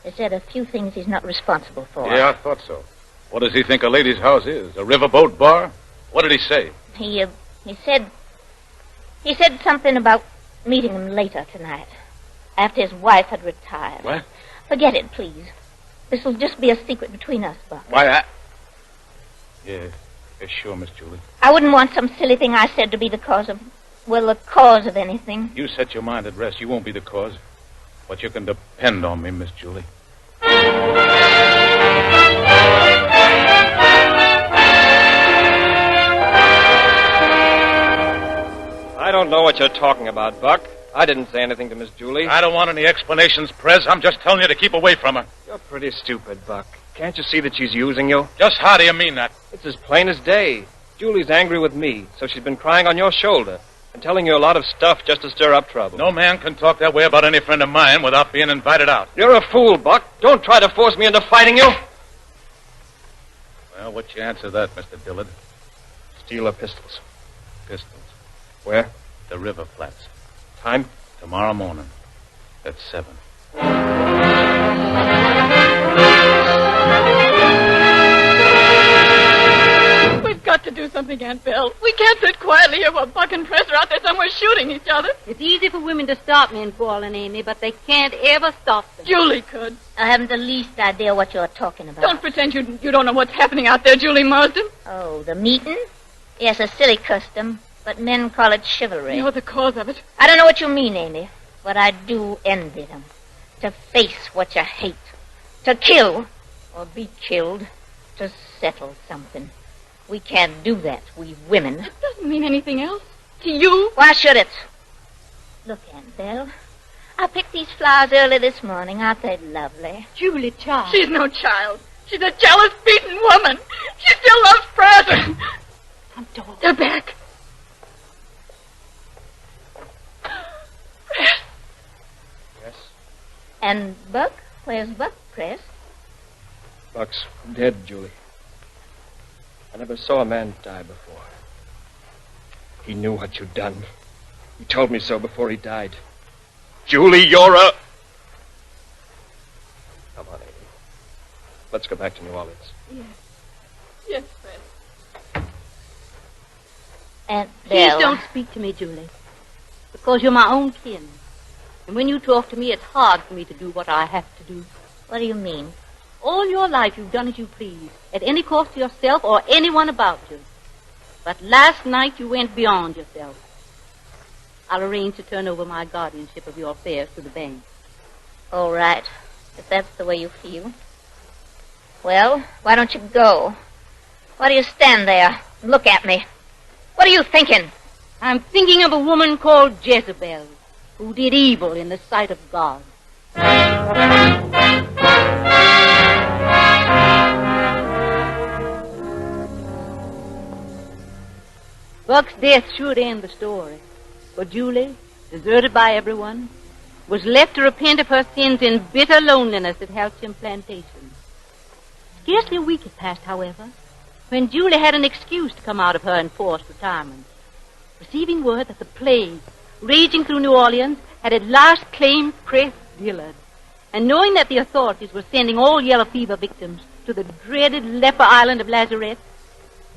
He said a few things he's not responsible for. Yeah, I thought so. What does he think a lady's house is? A riverboat bar? What did he say? He said something about meeting him later tonight, after his wife had retired. What? Forget it, please. This will just be a secret between us, Buck. Why, Yeah, sure, Miss Julie. I wouldn't want some silly thing I said to be the cause of anything. You set your mind at rest. You won't be the cause. But you can depend on me, Miss Julie. I don't know what you're talking about, Buck. I didn't say anything to Miss Julie. I don't want any explanations, Prez. I'm just telling you to keep away from her. You're pretty stupid, Buck. Can't you see that she's using you? Just how do you mean that? It's as plain as day. Julie's angry with me, so she's been crying on your shoulder and telling you a lot of stuff just to stir up trouble. No man can talk that way about any friend of mine without being invited out. You're a fool, Buck. Don't try to force me into fighting you. Well, what's your answer to that, Mr. Dillard? Steal her pistols. Pistols. Where? The river flats. Time? Tomorrow morning. At 7. We've got to do something, Aunt Belle. We can't sit quietly here while Buck and Press are out there somewhere shooting each other. It's easy for women to stop men quarreling, Amy, but they can't ever stop them. Julie could. I haven't the least idea what you're talking about. Don't pretend you don't know what's happening out there, Julie Marsden. Oh, the meeting? Yes, a silly custom, but men call it chivalry. You're the cause of it. I don't know what you mean, Amy, but I do envy them. To face what you hate. to kill, or be killed, to settle something. We can't do that, we women. It doesn't mean anything else. To you? Why should it? Look, Aunt Belle. I picked these flowers early this morning. Aren't they lovely? Julie, child. She's no child. She's a jealous, beaten woman. She still loves Fred. Front door. They're back. Yes? And Buck? Where's Buck, Press? Buck's dead, Julie. I never saw a man die before. He knew what you'd done. He told me so before he died. Julie, you're a... Come on, Amy. Let's go back to New Orleans. Yes. Yes, Fred. Aunt Please Belle. don't speak to me, Julie. Because you're my own kin. And when you talk to me, it's hard for me to do what I have to do. What do you mean? All your life you've done as you please, at any cost to yourself or anyone about you. But last night you went beyond yourself. I'll arrange to turn over my guardianship of your affairs to the bank. All right, if that's the way you feel. Well, why don't you go? Why do you stand there and look at me? What are you thinking? I'm thinking of a woman called Jezebel, who did evil in the sight of God. Buck's death should end the story. For Julie, deserted by everyone, was left to repent of her sins in bitter loneliness at Halcyon Plantation. Scarcely a week had passed, however, when Julie had an excuse to come out of her enforced retirement. Receiving word that the plague, raging through New Orleans, had at last claimed Press Dillard, and knowing that the authorities were sending all yellow fever victims to the dreaded leper island of Lazarette,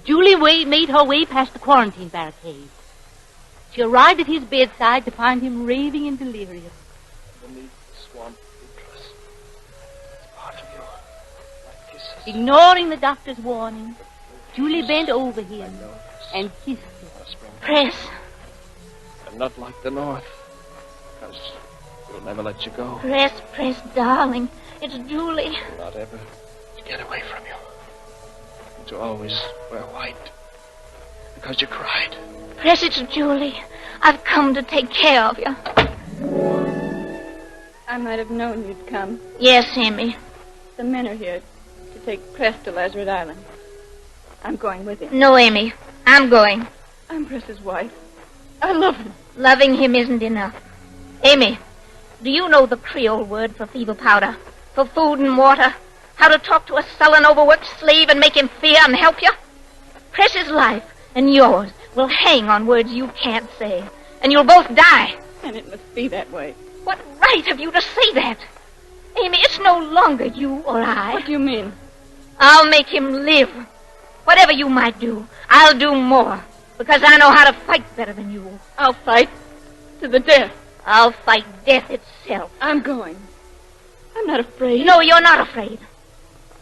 Julie made her way past the quarantine barricade. She arrived at his bedside to find him raving in delirium. Beneath the swamp uterus. It's part of you. My kisses. Ignoring the doctor's warning, Julie bent over him and kissed him. Press. I'm not like the North. Because we'll never let you go. Press, darling. It's Julie. We'll not ever get away from you. And to always wear white. Because you cried. Press, it's Julie. I've come to take care of you. I might have known you'd come. Yes, Amy. The men are here to take Press to Lazarette Island. I'm going with him. No, Amy. I'm going. I'm Press's wife. I love him. Loving him isn't enough. Amy, do you know the Creole word for fever powder? For food and water? How to talk to a sullen, overworked slave and make him fear and help you? Press's life and yours will hang on words you can't say. And you'll both die. And it must be that way. What right have you to say that? Amy, it's no longer you or I. What do you mean? I'll make him live. Whatever you might do, I'll do more. Because I know how to fight better than you. I'll fight to the death. I'll fight death itself. I'm going. I'm not afraid. No, you're not afraid.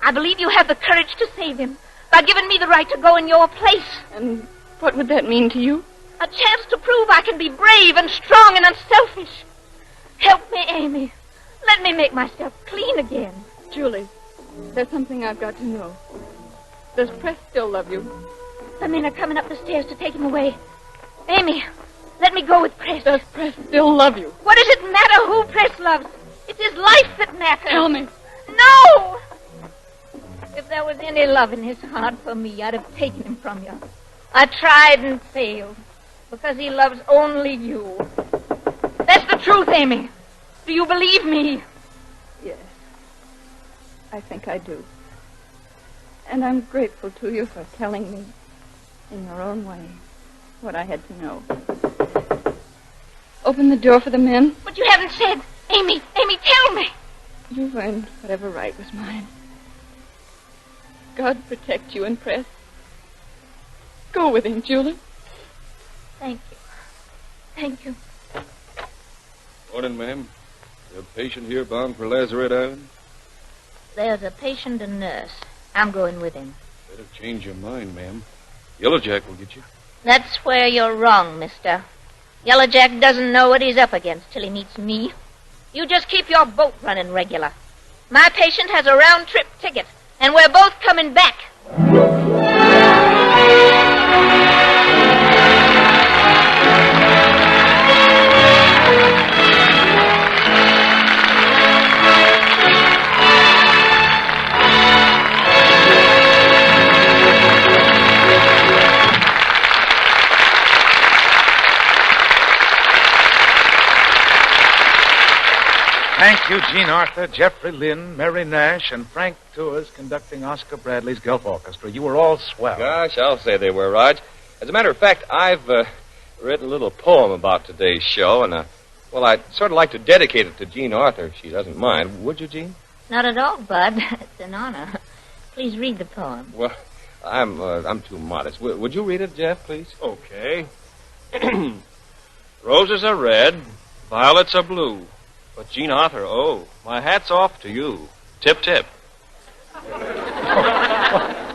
I believe you have the courage to save him by giving me the right to go in your place. And what would that mean to you? A chance to prove I can be brave and strong and unselfish. Help me, Amy. Let me make myself clean again. Julie, there's something I've got to know. Does Press still love you? The men are coming up the stairs to take him away. Amy, let me go with Press. Does Press still love you? What does it matter who Press loves? It's his life that matters. Tell me. No! If there was any love in his heart for me, I'd have taken him from you. I tried and failed because he loves only you. That's the truth, Amy. Do you believe me? Yes. I think I do. And I'm grateful to you for telling me, in your own way, what I had to know. Open the door for the men. But you haven't said. Amy, tell me. You've earned whatever right was mine. God protect you and Press. Go with him, Julie. Thank you. Thank you. Morning, ma'am. You have a patient here bound for Lazarette Island? There's a patient and nurse. I'm going with him. Better change your mind, ma'am. Yellow Jack will get you. That's where you're wrong, mister. Yellow Jack doesn't know what he's up against till he meets me. You just keep your boat running regular. My patient has a round-trip ticket, and we're both coming back. Thank you, Gene Arthur, Jeffrey Lynn, Mary Nash, and Frank Tours conducting Oscar Bradley's Gulf Orchestra. You were all swell. Gosh, I'll say they were, Rog. As a matter of fact, I've written a little poem about today's show, and, well, I'd sort of like to dedicate it to Gene Arthur, if she doesn't mind. Would you, Gene? Not at all, Bud. It's an honor. Please read the poem. Well, I'm too modest. Would you read it, Jeff, please? Okay. Roses are red, violets are blue. But, Gene Arthur, my hat's off to you. Tip, tip.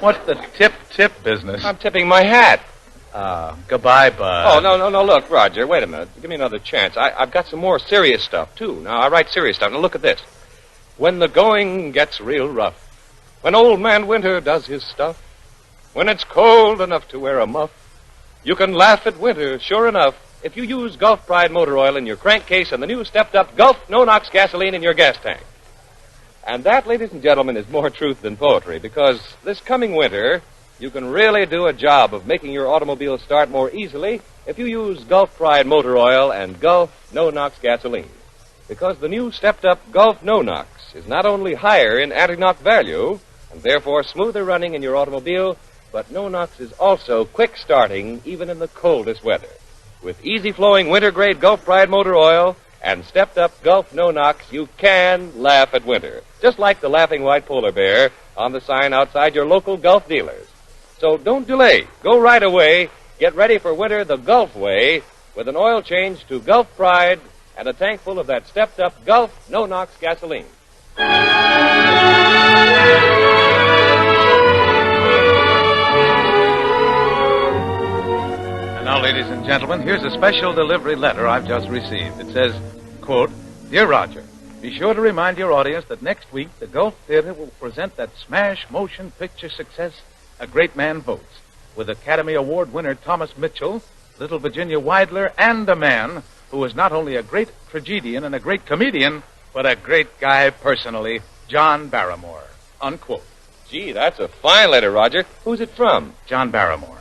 What's the tip business? I'm tipping my hat. Goodbye, Bud. Oh, no, look, Roger, wait a minute. Give me another chance. I've got some more serious stuff, too. Now, I write serious stuff. Now, look at this. When the going gets real rough, when Old Man Winter does his stuff, when it's cold enough to wear a muff, you can laugh at winter, sure enough, if you use Gulf Pride motor oil in your crankcase and the new stepped-up Gulf no-nox gasoline in your gas tank. And that, ladies and gentlemen, is more truth than poetry, because this coming winter, you can really do a job of making your automobile start more easily if you use Gulf Pride motor oil and Gulf no-nox gasoline. Because the new stepped-up Gulf no-nox is not only higher in anti-knock value, and therefore smoother running in your automobile, but no-nox is also quick starting even in the coldest weather. With easy-flowing winter-grade Gulf Pride motor oil and stepped-up Gulf no-nox, you can laugh at winter, just like the laughing white polar bear on the sign outside your local Gulf dealers. So don't delay. Go right away. Get ready for winter the Gulf way with an oil change to Gulf Pride and a tank full of that stepped-up Gulf no-nox gasoline. Now, ladies and gentlemen, here's a special delivery letter I've just received. It says, quote, Dear Roger, be sure to remind your audience that next week the Gulf Theater will present that smash motion picture success, A Great Man Votes, with Academy Award winner Thomas Mitchell, little Virginia Weidler, and a man who is not only a great tragedian and a great comedian, but a great guy personally, John Barrymore, unquote. Gee, that's a fine letter, Roger. Who's it from? John Barrymore.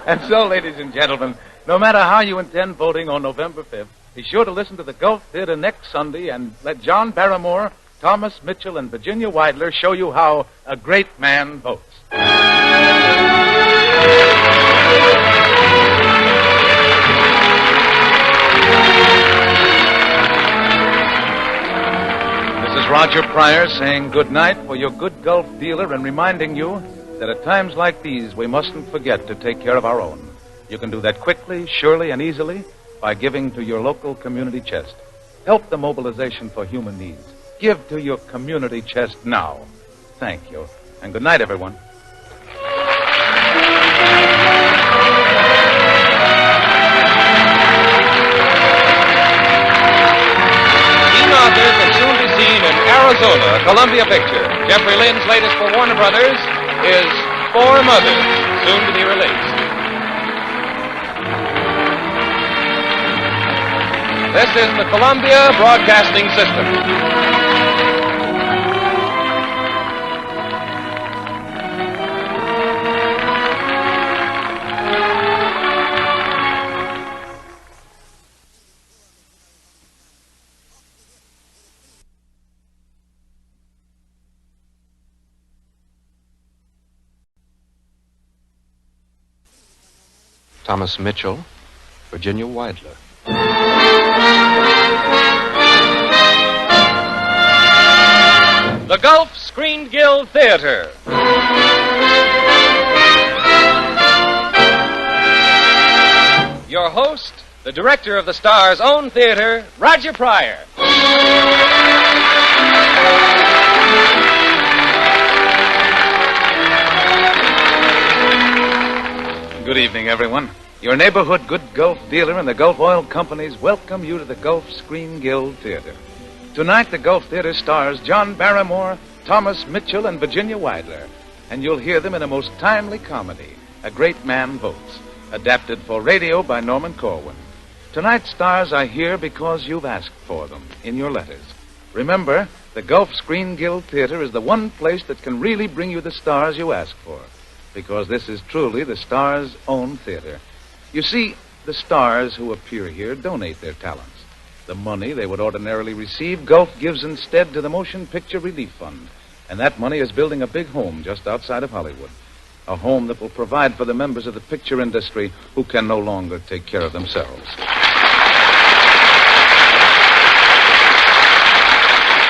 And so, ladies and gentlemen, no matter how you intend voting on November 5th, be sure to listen to the Gulf Theater next Sunday and let John Barrymore, Thomas Mitchell, and Virginia Weidler show you how a great man votes. This is Roger Pryor saying good night for your good Gulf dealer and reminding you that at times like these, we mustn't forget to take care of our own. You can do that quickly, surely, and easily by giving to your local community chest. Help the mobilization for human needs. Give to your community chest now. Thank you. And good night, everyone. Gene Arthur can soon be seen in Arizona, Columbia Picture. Jeffrey Lynn's latest for Warner Brothers is Four Mothers, soon to be released. This is the Columbia Broadcasting System. Thomas Mitchell, Virginia Weidler. The Gulf Screen Guild Theater. Your host, the director of the Star's own theater, Roger Pryor. Good evening, everyone. Your neighborhood good Gulf dealer and the Gulf Oil Companies welcome you to the Gulf Screen Guild Theater. Tonight, the Gulf Theater stars John Barrymore, Thomas Mitchell, and Virginia Weidler. And you'll hear them in a most timely comedy, A Great Man Votes, adapted for radio by Norman Corwin. Tonight's stars are here because you've asked for them in your letters. Remember, the Gulf Screen Guild Theater is the one place that can really bring you the stars you ask for, because this is truly the stars' own theater. You see, the stars who appear here donate their talents. The money they would ordinarily receive, Gulf gives instead to the Motion Picture Relief Fund. And that money is building a big home just outside of Hollywood. A home that will provide for the members of the picture industry who can no longer take care of themselves.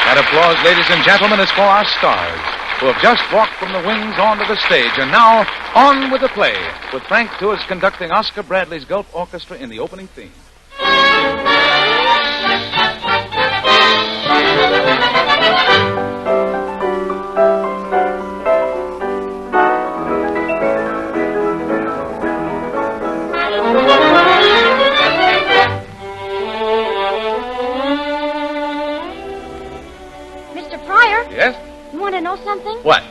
That applause, ladies and gentlemen, is for our stars, who have just walked from the wings onto the stage, and now on with the play, with Frank Tours conducting Oscar Bradley's Gulf Orchestra in the opening theme. Yes? You want to know something? What?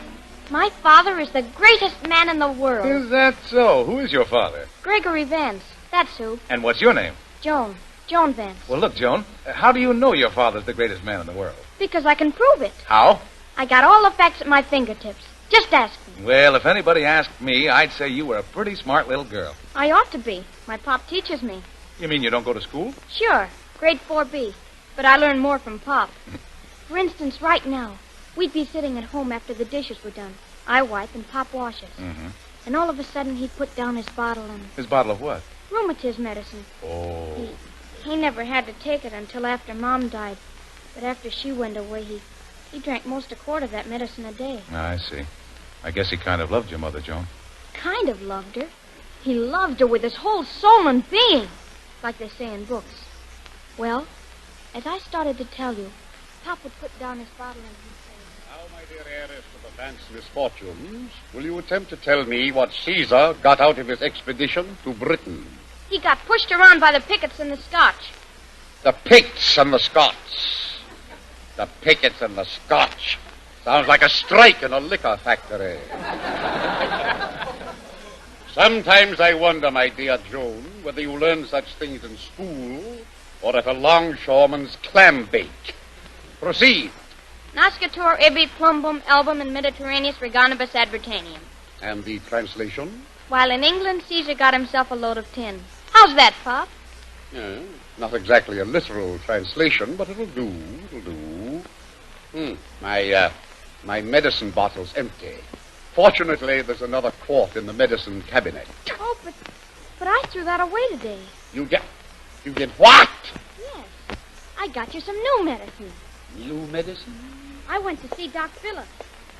My father is the greatest man in the world. Is that so? Who is your father? Gregory Vance. That's who. And what's your name? Joan. Joan Vance. Well, look, Joan, how do you know your father's the greatest man in the world? Because I can prove it. How? I got all the facts at my fingertips. Just ask me. Well, if anybody asked me, I'd say you were a pretty smart little girl. I ought to be. My pop teaches me. You mean you don't go to school? Sure. Grade 4B. But I learn more from Pop. For instance, right now, we'd be sitting at home after the dishes were done. I wipe and Pop washes. Mm-hmm. And all of a sudden, he'd put down his bottle and... His bottle of what? Rheumatism medicine. Oh. He never had to take it until after Mom died. But after she went away, he drank most a quart of that medicine a day. I see. I guess he kind of loved your mother, Joan. Kind of loved her. He loved her with his whole soul and being, like they say in books. Well, as I started to tell you, Pop would put down his bottle and he'd say... Now, my dear heiress to the Vance misfortunes, will you attempt to tell me what Caesar got out of his expedition to Britain? He got pushed around by the pickets and the Scotch. The Picts and the Scots. The pickets and the Scotch. Sounds like a strike in a liquor factory. Sometimes I wonder, my dear Joan, whether you learn such things in school or at a longshoreman's clam bake. Proceed. Nascatur ibi plumbum album in Mediterraneus reganibus advertanium. And the translation? While in England, Caesar got himself a load of tin. How's that, Pop? Not exactly a literal translation, but it'll do. My medicine bottle's empty. Fortunately, there's another quart in the medicine cabinet. Oh, but I threw that away today. You did what? Yes. I got you some new medicine. New medicine? I went to see Doc Phillips,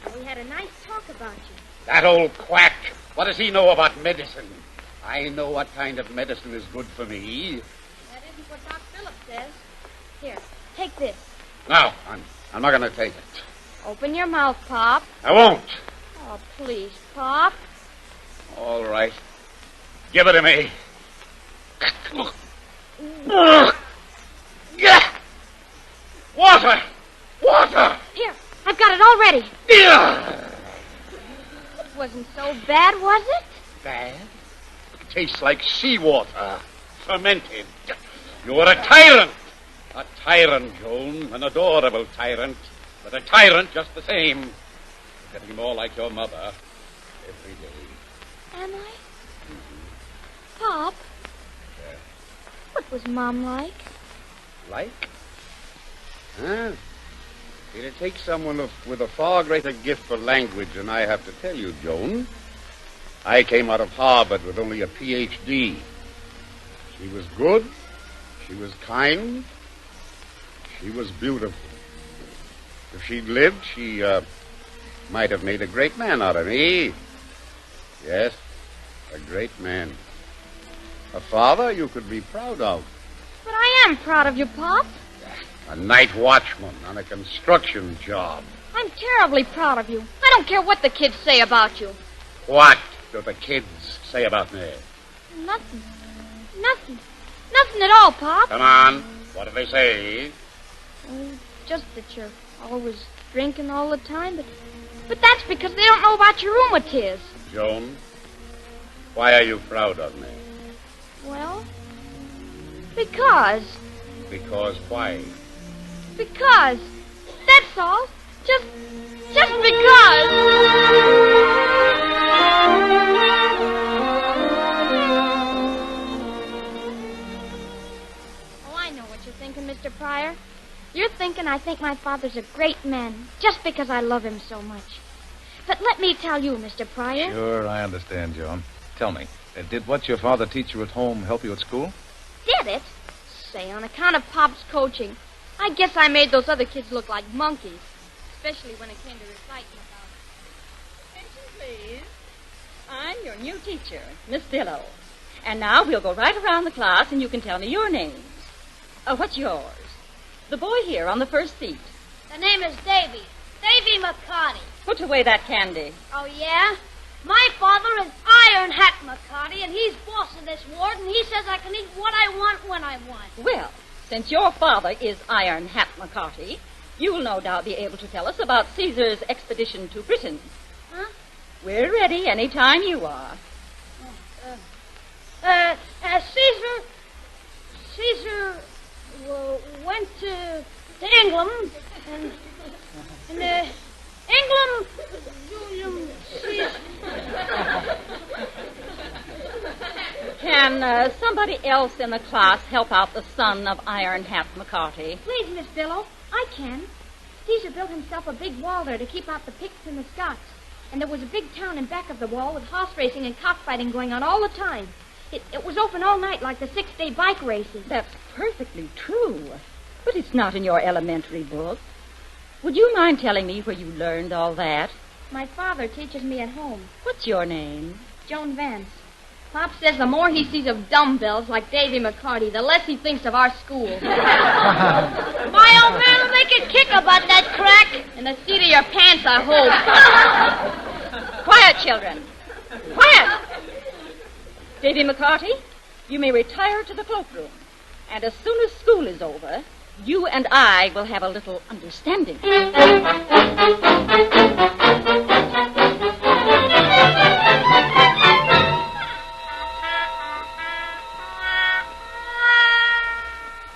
and we had a nice talk about you. That old quack. What does he know about medicine? I know what kind of medicine is good for me. That isn't what Doc Phillips says. Here, take this. No, I'm not going to take it. Open your mouth, Pop. I won't. Oh, please, Pop. All right. Give it to me. Water! Water! Here, I've got it all ready. Yeah. It wasn't so bad, was it? Bad? It tastes like seawater. Fermented. You're a tyrant. A tyrant, Joan. An adorable tyrant. But a tyrant just the same. You're getting more like your mother every day. Am I? Pop? Yeah. What was Mom like? Like? Huh? It'll take someone with a far greater gift for language than I have to tell you, Joan. I came out of Harvard with only a Ph.D. She was good. She was kind. She was beautiful. If she'd lived, she might have made a great man out of me. Yes, a great man. A father you could be proud of. But I am proud of you, Pop. A night watchman on a construction job. I'm terribly proud of you. I don't care what the kids say about you. What do the kids say about me? Nothing. Nothing at all, Pop. Come on. What do they say? just that you're always drinking all the time, but that's because they don't know about your rheumatiz. Joan, why are you proud of me? Well, because. Because why? Because. That's all. Just because. Oh, I know what you're thinking, Mr. Pryor. You're thinking I think my father's a great man just because I love him so much. But let me tell you, Mr. Pryor. Sure, I understand, Joan. Tell me, did what your father teach you at home help you at school? Did it? Say, on account of Pop's coaching, I guess I made those other kids look like monkeys, especially when it came to reciting about it. Attention, please. I'm your new teacher, Miss Dillo. And now we'll go right around the class and you can tell me your names. What's yours? The boy here on the first seat. The name is Davy. Davy McCarty. Put away that candy. Oh, yeah? My father is Iron Hat McCarty, and he's boss of this ward, and he says I can eat what I want when I want. Well, since your father is Iron Hat McCarty, you'll no doubt be able to tell us about Caesar's expedition to Britain. Huh? We're ready any time you are. Caesar went to England, and England, Can somebody else in the class help out the son of Iron Hat McCarty? Please, Miss Billow, I can. Caesar built himself a big wall there to keep out the Picts and the Scots. And there was a big town in back of the wall with horse racing and cockfighting going on all the time. It was open all night like the 6-day bike races. That's perfectly true. But it's not in your elementary book. Would you mind telling me where you learned all that? My father teaches me at home. What's your name? Joan Vance. Pop says the more he sees of dumbbells like Davy McCarty, the less he thinks of our school. My old man will make a kick about that crack. In the seat of your pants, I hope. Quiet, children. Quiet! Davy McCarty, you may retire to the cloakroom. And as soon as school is over, you and I will have a little understanding.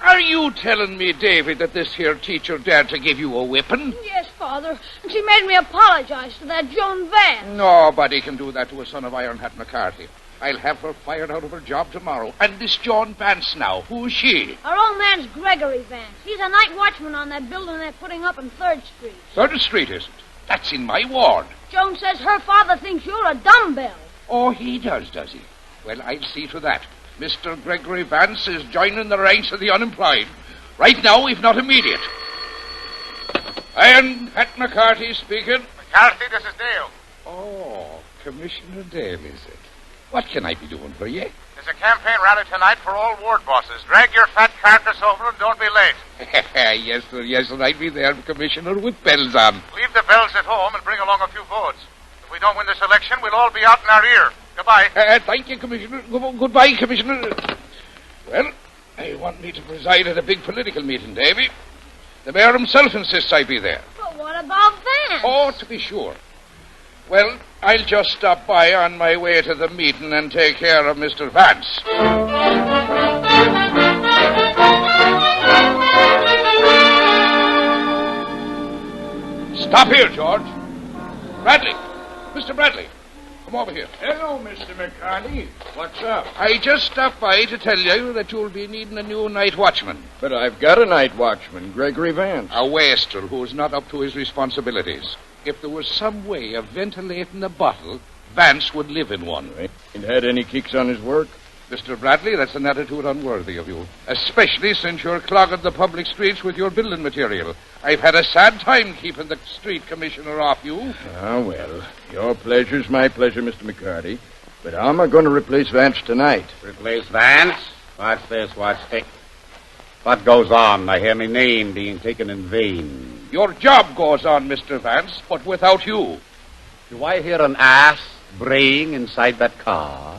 Are you telling me, David, that this here teacher dared to give you a whipping? Yes, Father. And she made me apologize to that Joan Vance. Nobody can do that to a son of Iron Hat McCarty. I'll have her fired out of her job tomorrow. And this Joan Vance now, who's she? Our old man's Gregory Vance. He's a night watchman on that building they're putting up on 3rd Street. 3rd Street isn't. That's in my ward. Joan says her father thinks you're a dumbbell. Oh, he does he? Well, I'll see to that. Mr. Gregory Vance is joining the ranks of the unemployed. Right now, if not immediate. Iron Hat McCarty speaking. McCarthy, this is Dale. Oh, Commissioner Dale, is it? What can I be doing for you? There's a campaign rally tonight for all ward bosses. Drag your fat carcass over and don't be late. Yes, sir, I'd be there, Commissioner, with bells on. Leave the bells at home and bring along a few votes. If we don't win this election, we'll all be out in our ear. Goodbye. Thank you, Commissioner. Goodbye, Commissioner. Well, I want me to preside at a big political meeting, Davy. The mayor himself insists I be there. But what about Vance? Oh, to be sure. Well, I'll just stop by on my way to the meeting and take care of Mr. Vance. Stop here, George. Bradley. Mr. Bradley. Come over here. Hello, Mr. McCarty. What's up? I just stopped by to tell you that you'll be needing a new night watchman. But I've got a night watchman, Gregory Vance. A waster who's not up to his responsibilities. If there was some way of ventilating the bottle, Vance would live in one. Ain't had any kicks on his work? Mr. Bradley, that's an attitude unworthy of you. Especially since you're clogging the public streets with your building material. I've had a sad time keeping the street commissioner off you. Ah, well, your pleasure's my pleasure, Mr. McCarty. But how am I going to replace Vance tonight? Replace Vance? Watch this, watch this. What goes on? I hear my name being taken in vain. Your job goes on, Mr. Vance, but without you. Do I hear an ass braying inside that car?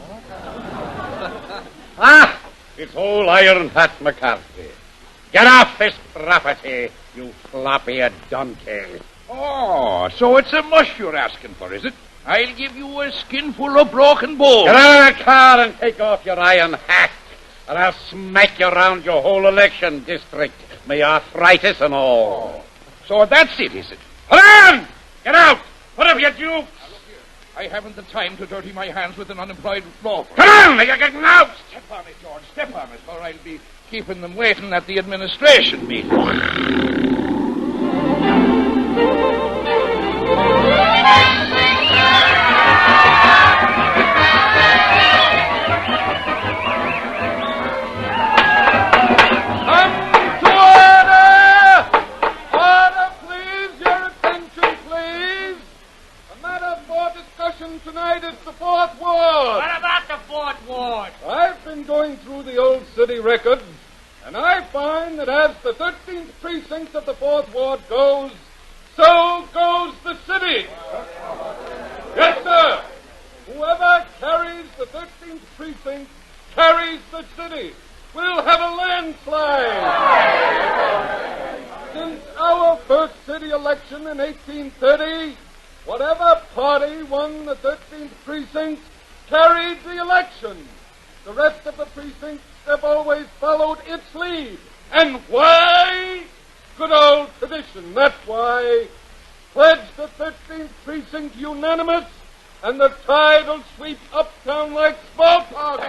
It's old Iron Hat McCarthy. Get off this property you floppy-head donkey. Oh, so it's a mush you're asking for, is it? I'll give you a skinful of broken bones. Get out of the car and take off your iron hat, or I'll smack you around your whole election district, my arthritis and all. So that's it, is it? Hold on! Get out! What have you do? I haven't the time to dirty my hands with an unemployed law firm. Come on! You're getting out! Step on it, George. Step on it, or I'll be keeping them waiting at the administration meeting. Tonight it's the Fourth Ward. What about the Fourth Ward? I've been going through the old city records, and I find that as the 13th precinct of the Fourth Ward goes, so goes the city. Yes, sir. Whoever carries the 13th precinct carries the city. We'll have a landslide. Since our first city election in 1830, whatever party won the 13th precinct carried the election. The rest of the precincts have always followed its lead. And why? Good old tradition. That's why. Pledge the 13th precinct unanimous, and the tide will sweep uptown like smallpox.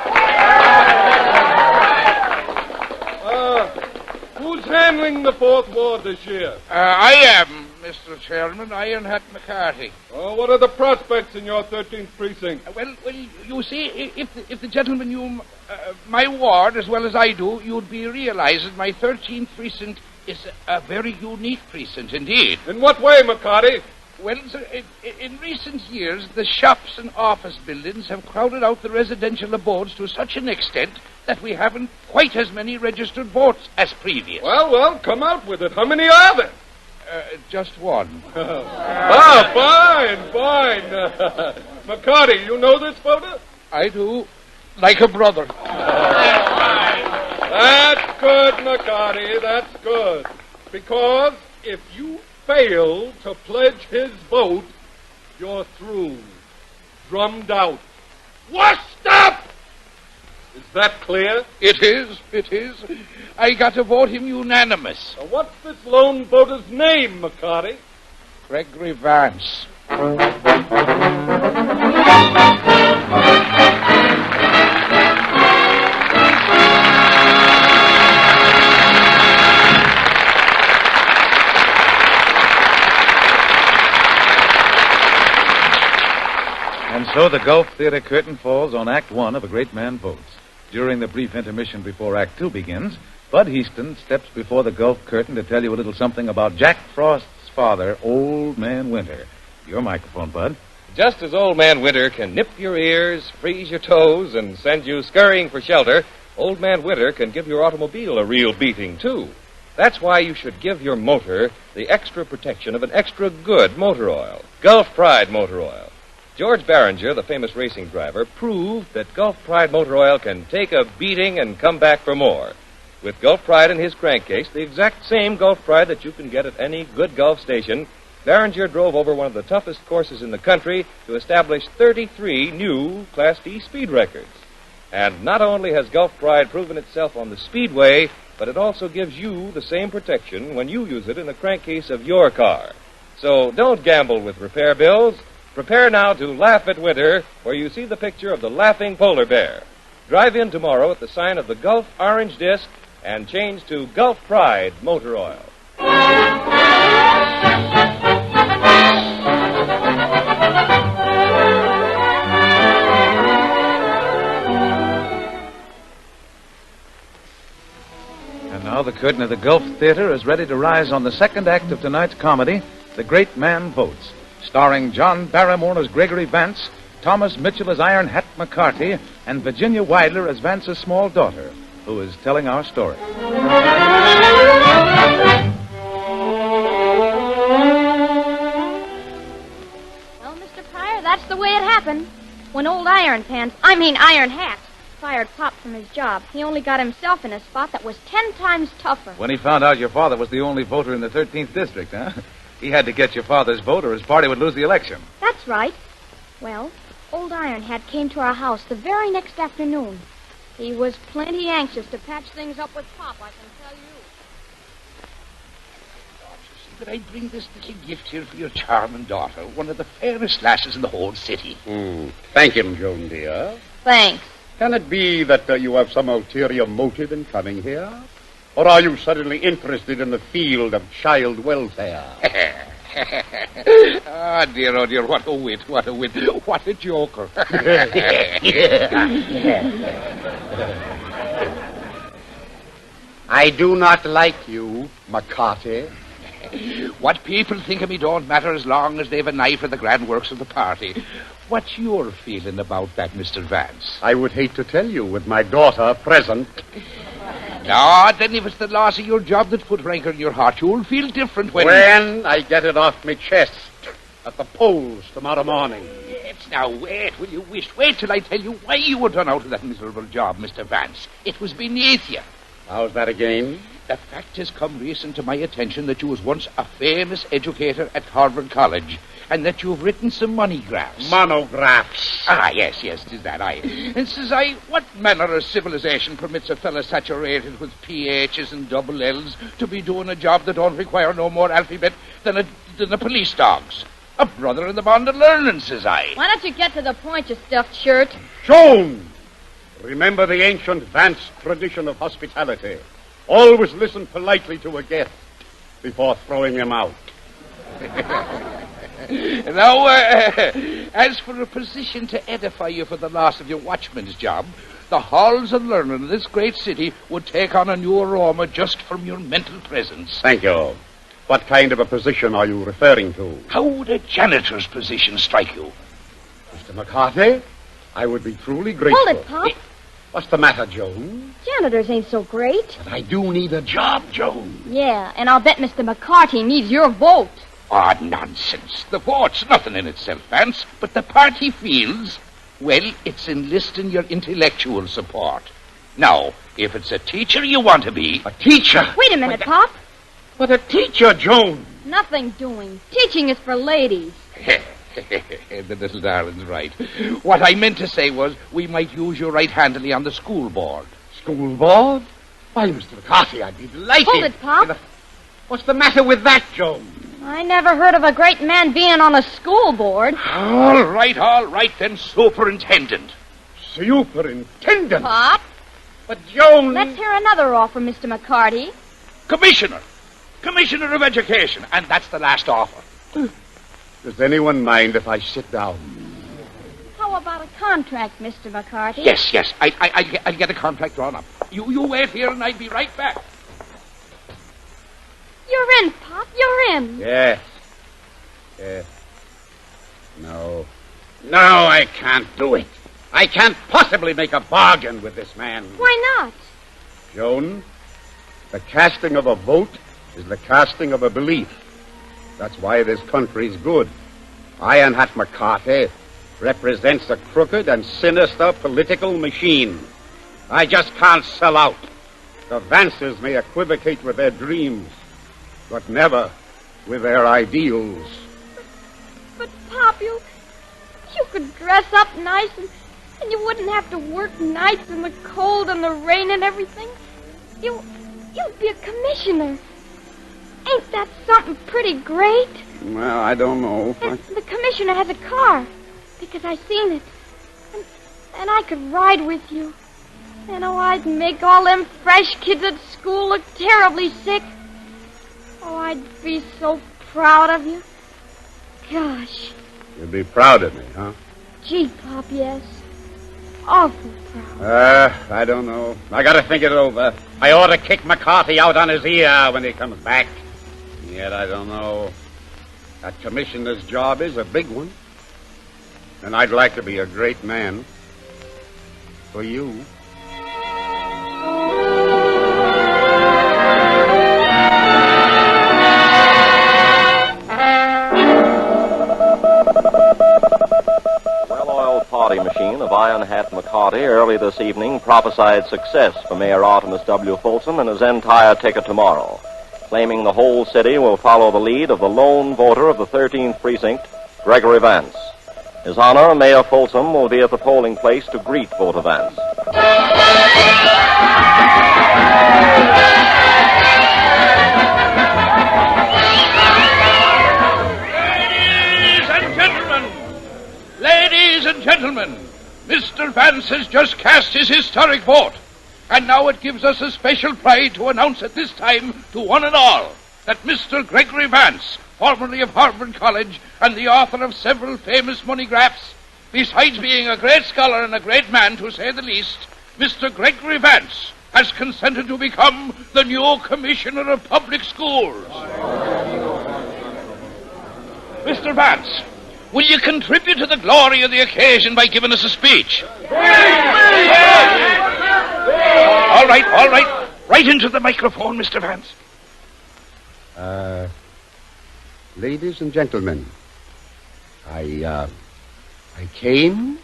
Who's handling the Fourth Ward this year? I am, Mr. Chairman, Iron Hat McCarthy. Oh, what are the prospects in your 13th precinct? Well, you see, if the gentleman knew my ward as well as I do, you'd be realizing my 13th precinct is a very unique precinct indeed. In what way, McCarty? Well, sir, in recent years, the shops and office buildings have crowded out the residential abodes to such an extent that we haven't quite as many registered votes as previous. Well, come out with it. How many are there? Just one. Fine. McCarty, you know this voter? I do. Like a brother. That's good, McCarty. That's good. Because if you fail to pledge his vote, you're through. Drummed out. Washed up! Is that clear? It is. I got to vote him unanimous. Now, what's this lone voter's name, McCarty? Gregory Vance. And so the Gulf Theater curtain falls on Act One of A Great Man Votes. During the brief intermission before Act Two begins, Bud Heaston steps before the Gulf curtain to tell you a little something about Jack Frost's father, Old Man Winter. Your microphone, Bud. Just as Old Man Winter can nip your ears, freeze your toes, and send you scurrying for shelter, Old Man Winter can give your automobile a real beating, too. That's why you should give your motor the extra protection of an extra good motor oil, Gulf Pride Motor Oil. George Barringer, the famous racing driver, proved that Gulf Pride Motor Oil can take a beating and come back for more. With Gulf Pride in his crankcase, the exact same Gulf Pride that you can get at any good Gulf station, Barringer drove over one of the toughest courses in the country to establish 33 new Class D speed records. And not only has Gulf Pride proven itself on the speedway, but it also gives you the same protection when you use it in the crankcase of your car. So don't gamble with repair bills. Prepare now to laugh at winter, where you see the picture of the laughing polar bear. Drive in tomorrow at the sign of the Gulf Orange Disc and change to Gulf Pride Motor Oil. And now the curtain of the Gulf Theater is ready to rise on the second act of tonight's comedy, The Great Man Votes, starring John Barrymore as Gregory Vance, Thomas Mitchell as Iron Hat McCarty, and Virginia Weidler as Vance's small daughter, who is telling our story. Well, Mr. Pryor, that's the way it happened. When old Iron Hat, fired Pop from his job. He only got himself in a spot that was 10 times tougher. When he found out your father was the only voter in the 13th district, huh? He had to get your father's vote or his party would lose the election. That's right. Well, old Iron Hat came to our house the very next afternoon. He was plenty anxious to patch things up with Pop, I can tell you. But I bring this little gift here for your charming daughter, one of the fairest lasses in the whole city. Thank him, Joan, dear. Thanks. Can it be that you have some ulterior motive in coming here? Or are you suddenly interested in the field of child welfare? Ah, dear, oh dear, what a wit, what a wit. What a joker. I do not like you, McCarthy. What people think of me don't matter as long as they've an eye for the grand works of the party. What's your feeling about that, Mr. Vance? I would hate to tell you with my daughter present. No, then if it's the loss of your job that put rancor in your heart, you'll feel different when I get it off my chest at the polls tomorrow morning. Yes, now wait, will you wish? Wait till I tell you why you were done out of that miserable job, Mr. Vance. It was beneath you. How's that again? The fact has come recent to my attention that you was once a famous educator at Harvard College, and that you've written some monographs. Monographs. Ah, yes, 'tis that, aye. And says I, what manner of civilization permits a fellow saturated with PHs and double L's to be doing a job that don't require no more alphabet than a police dog's? A brother in the bond of learning, says I. Why don't you get to the point, you stuffed shirt? Joan! Remember the ancient Vance tradition of hospitality. Always listen politely to a guest before throwing him out. Now, as for a position to edify you for the loss of your watchman's job, the halls of learning of this great city would take on a new aroma just from your mental presence. Thank you. What kind of a position are you referring to? How would a janitor's position strike you? Mr. McCarthy, I would be truly grateful. Hold it, Pop. What's the matter, Joan? Janitors ain't so great. But I do need a job, Joan. Yeah, and I'll bet Mr. McCarthy needs your vote. Ah, nonsense. The vote's nothing in itself, Vance, but the party feels, well, it's enlisting your intellectual support. Now, if it's a teacher you want to be... A teacher? Wait a minute, Pop. But a teacher, Joan. Nothing doing. Teaching is for ladies. The little darling's right. What I meant to say was we might use you right-handedly on the school board. School board? Why, Mr. McCarthy, I'd be delighted. Hold it, Pop. What's the matter with that, Joan? I never heard of a great man being on a school board. All right, then, superintendent. Superintendent? Pop? But, Joan... Let's hear another offer, Mr. McCarty. Commissioner of Education, and that's the last offer. Does anyone mind if I sit down? How about a contract, Mr. McCarty? Yes. I'll get a contract drawn up. You wait here, and I'll be right back. You're in, Pop. You're in. Yes. No, I can't do it. I can't possibly make a bargain with this man. Why not? Joan, the casting of a vote is the casting of a belief. That's why this country's good. Iron Hat McCarthy represents a crooked and sinister political machine. I just can't sell out. The Vances may equivocate with their dreams, but never with their ideals. But Pop, you could dress up nice and you wouldn't have to work nights in the cold and the rain and everything. You'd be a commissioner. Ain't that something pretty great? Well, I don't know. And the commissioner has a car, because I seen it. And I could ride with you. And I'd make all them fresh kids at school look terribly sick. Oh, I'd be so proud of you. Gosh. You'd be proud of me, huh? Gee, Pop, yes. Awful proud. I don't know. I gotta think it over. I ought to kick McCarthy out on his ear when he comes back. Yet I don't know. That commissioner's job is a big one. And I'd like to be a great man. For you. Well-oiled party machine of Iron Hat McCarty early this evening prophesied success for Mayor Artemus W. Folsom and his entire ticket tomorrow, claiming the whole city will follow the lead of the lone voter of the 13th Precinct, Gregory Vance. His Honor, Mayor Folsom, will be at the polling place to greet voter Vance. Ladies and gentlemen, Mr. Vance has just cast his historic vote, and now it gives us a special pride to announce at this time to one and all that Mr. Gregory Vance, formerly of Harvard College and the author of several famous monograph, besides being a great scholar and a great man, to say the least, Mr. Gregory Vance has consented to become the new Commissioner of Public Schools. Mr. Vance, will you contribute to the glory of the occasion by giving us a speech? All right. Right into the microphone, Mr. Vance. Ladies and gentlemen, I came,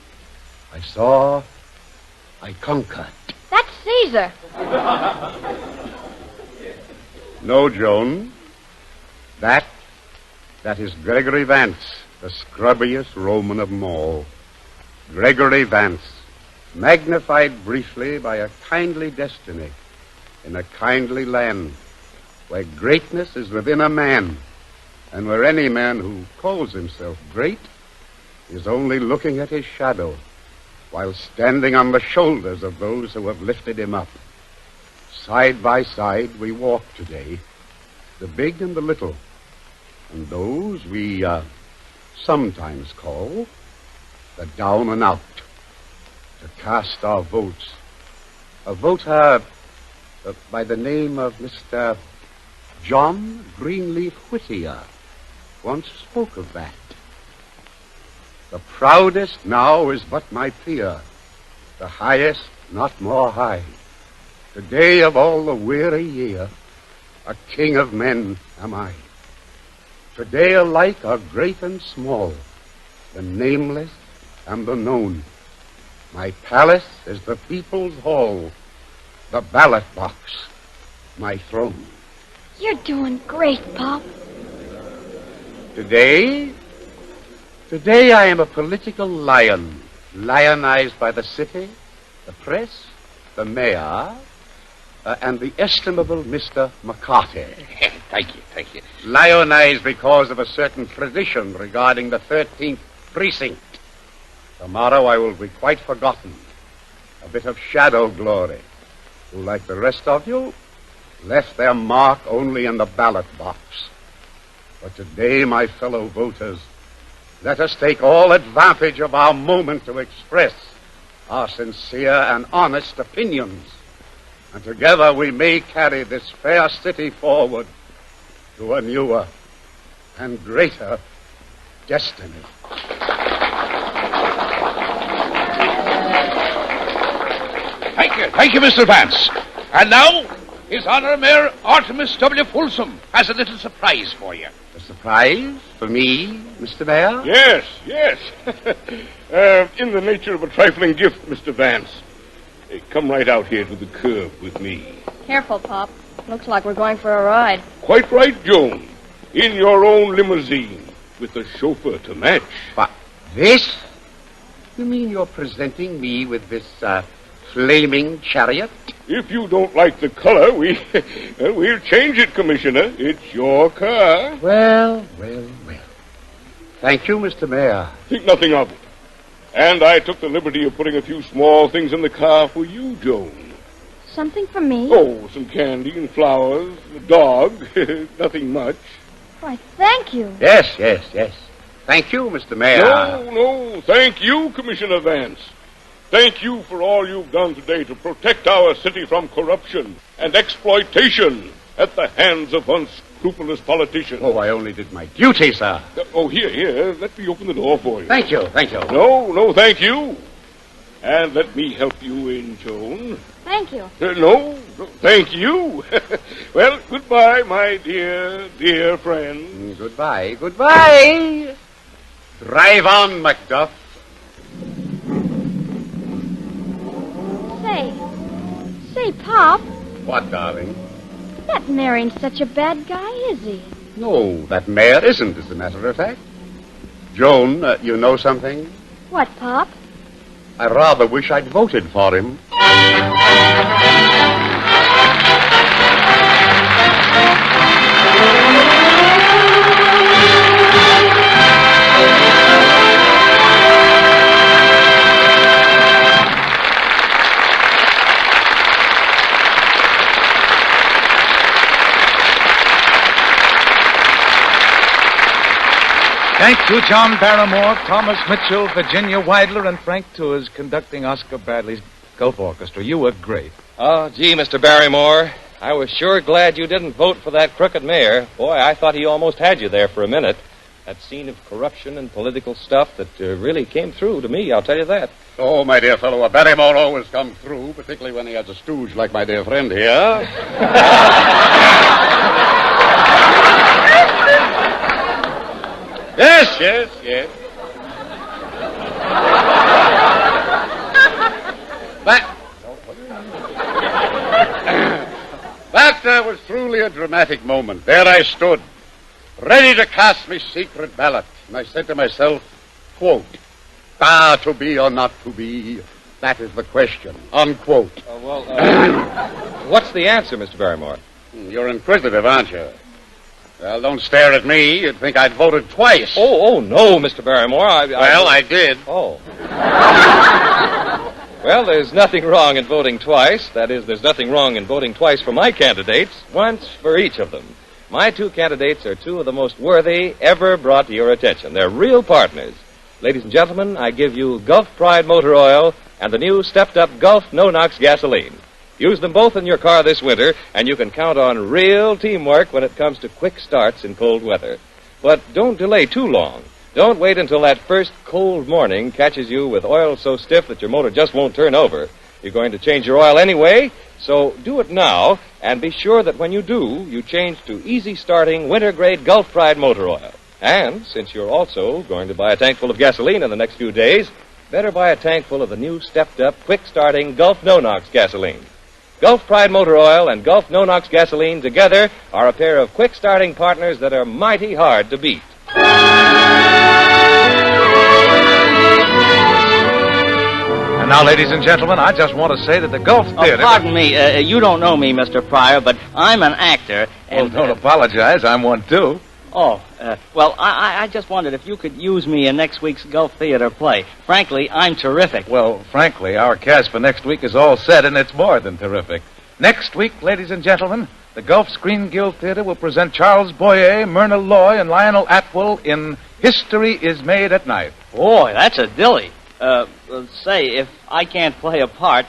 I saw, I conquered. That's Caesar. No, Joan. That is Gregory Vance, the scrubbiest Roman of them all. Gregory Vance, magnified briefly by a kindly destiny in a kindly land where greatness is within a man, and where any man who calls himself great is only looking at his shadow while standing on the shoulders of those who have lifted him up. Side by side we walk today, the big and the little, and those we sometimes call the down and out, to cast our votes. A voter by the name of Mr. John Greenleaf Whittier once spoke of that. The proudest now is but my peer, the highest not more high. Today of all the weary year, a king of men am I. Today alike are great and small, the nameless and the known. My palace is the people's hall, the ballot box, my throne. You're doing great, Pop. Today I am a political lion, lionized by the city, the press, the mayor, and the estimable Mr. McCarty. Thank you. Lionized because of a certain tradition regarding the 13th Precinct. Tomorrow I will be quite forgotten, a bit of shadow glory, who, like the rest of you, left their mark only in the ballot box. But today, my fellow voters, let us take all advantage of our moment to express our sincere and honest opinions, and together we may carry this fair city forward to a newer and greater destiny. Thank you, Mr. Vance. And now, His Honor Mayor Artemus W. Folsom has a little surprise for you. A surprise for me, Mr. Mayor? Yes. In the nature of a trifling gift, Mr. Vance. Come right out here to the curb with me. Careful, Pop. Looks like we're going for a ride. Quite right, Joan. In your own limousine, with the chauffeur to match. What, this? You mean you're presenting me with this, flaming chariot? If you don't like the color, we'll change it, Commissioner. It's your car. Well. Thank you, Mr. Mayor. Think nothing of it. And I took the liberty of putting a few small things in the car for you, Joan. Something for me? Oh, some candy and flowers, a dog. Nothing much. Why, thank you. Yes. Thank you, Mr. Mayor. No. Thank you, Commissioner Vance. Thank you for all you've done today to protect our city from corruption and exploitation at the hands of unscrupulous politicians. Oh, I only did my duty, sir. Here. Let me open the door for you. Thank you. No, thank you. And let me help you in, Joan. Thank you. No, thank you. Well, goodbye, my dear friend. Goodbye. Drive on, Macduff. Say, Pop, What, darling? that mayor ain't such a bad guy, is he? No, that mayor isn't, as a matter of fact. Joan, you know something? What, Pop? I rather wish I'd voted for him. Thanks to John Barrymore, Thomas Mitchell, Virginia Weidler, and Frank Tours conducting Oscar Bradley's Gulf Orchestra. You were great. Oh, gee, Mr. Barrymore, I was sure glad you didn't vote for that crooked mayor. Boy, I thought he almost had you there for a minute. That scene of corruption and political stuff that really came through to me, I'll tell you that. Oh, my dear fellow, a Barrymore always comes through, particularly when he has a stooge like my dear friend here. Yes. That was truly a dramatic moment. There I stood, ready to cast my secret ballot. And I said to myself, quote, to be or not to be, that is the question, unquote. What's the answer, Mr. Barrymore? You're inquisitive, aren't you? Well, don't stare at me. You'd think I'd voted twice. Oh, no, Mr. Barrymore. I did. Oh. Well, there's nothing wrong in voting twice. That is, there's nothing wrong in voting twice for my candidates, once for each of them. My two candidates are two of the most worthy ever brought to your attention. They're real partners. Ladies and gentlemen, I give you Gulf Pride Motor Oil and the new stepped-up Gulf No-Nox gasoline. Use them both in your car this winter, and you can count on real teamwork when it comes to quick starts in cold weather. But don't delay too long. Don't wait until that first cold morning catches you with oil so stiff that your motor just won't turn over. You're going to change your oil anyway, so do it now, and be sure that when you do, you change to easy-starting winter-grade Gulf Pride motor oil. And since you're also going to buy a tank full of gasoline in the next few days, better buy a tank full of the new stepped-up, quick-starting Gulf No-Nox gasoline. Gulf Pride Motor Oil and Gulf No-Nox gasoline together are a pair of quick-starting partners that are mighty hard to beat. And now, ladies and gentlemen, I just want to say that the Gulf Theater... Pardon me, you don't know me, Mr. Pryor, but I'm an actor, and... Well, don't apologize. I'm one, too. I just wondered if you could use me in next week's Gulf Theater play. Frankly, I'm terrific. Well, frankly, our cast for next week is all set, and it's more than terrific. Next week, ladies and gentlemen, the Gulf Screen Guild Theater will present Charles Boyer, Myrna Loy, and Lionel Atwill in History is Made at Night. Boy, that's a dilly. Say, if I can't play a part,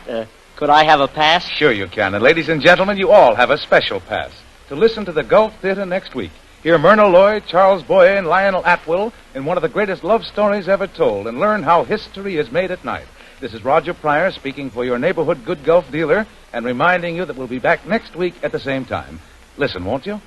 could I have a pass? Sure you can. And ladies and gentlemen, you all have a special pass to listen to the Gulf Theater next week. Hear Myrna Loy, Charles Boyer, and Lionel Atwill in one of the greatest love stories ever told, and learn how history is made at night. This is Roger Pryor speaking for your neighborhood Good Gulf dealer and reminding you that we'll be back next week at the same time. Listen, won't you?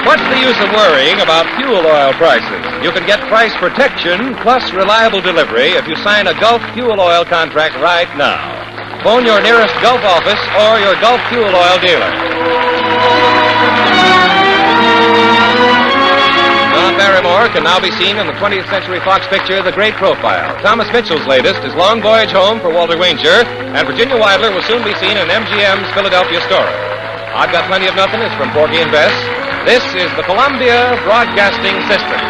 What's the use of worrying about fuel oil prices? You can get price protection plus reliable delivery if you sign a Gulf fuel oil contract right now. Phone your nearest Gulf office or your Gulf fuel oil dealer. John Barrymore can now be seen in the 20th Century Fox picture, The Great Profile. Thomas Mitchell's latest is Long Voyage Home for Walter Wanger, and Virginia Weidler will soon be seen in MGM's Philadelphia Story. I've Got Plenty of Nothing is from Porgy and Bess. This is the Columbia Broadcasting System.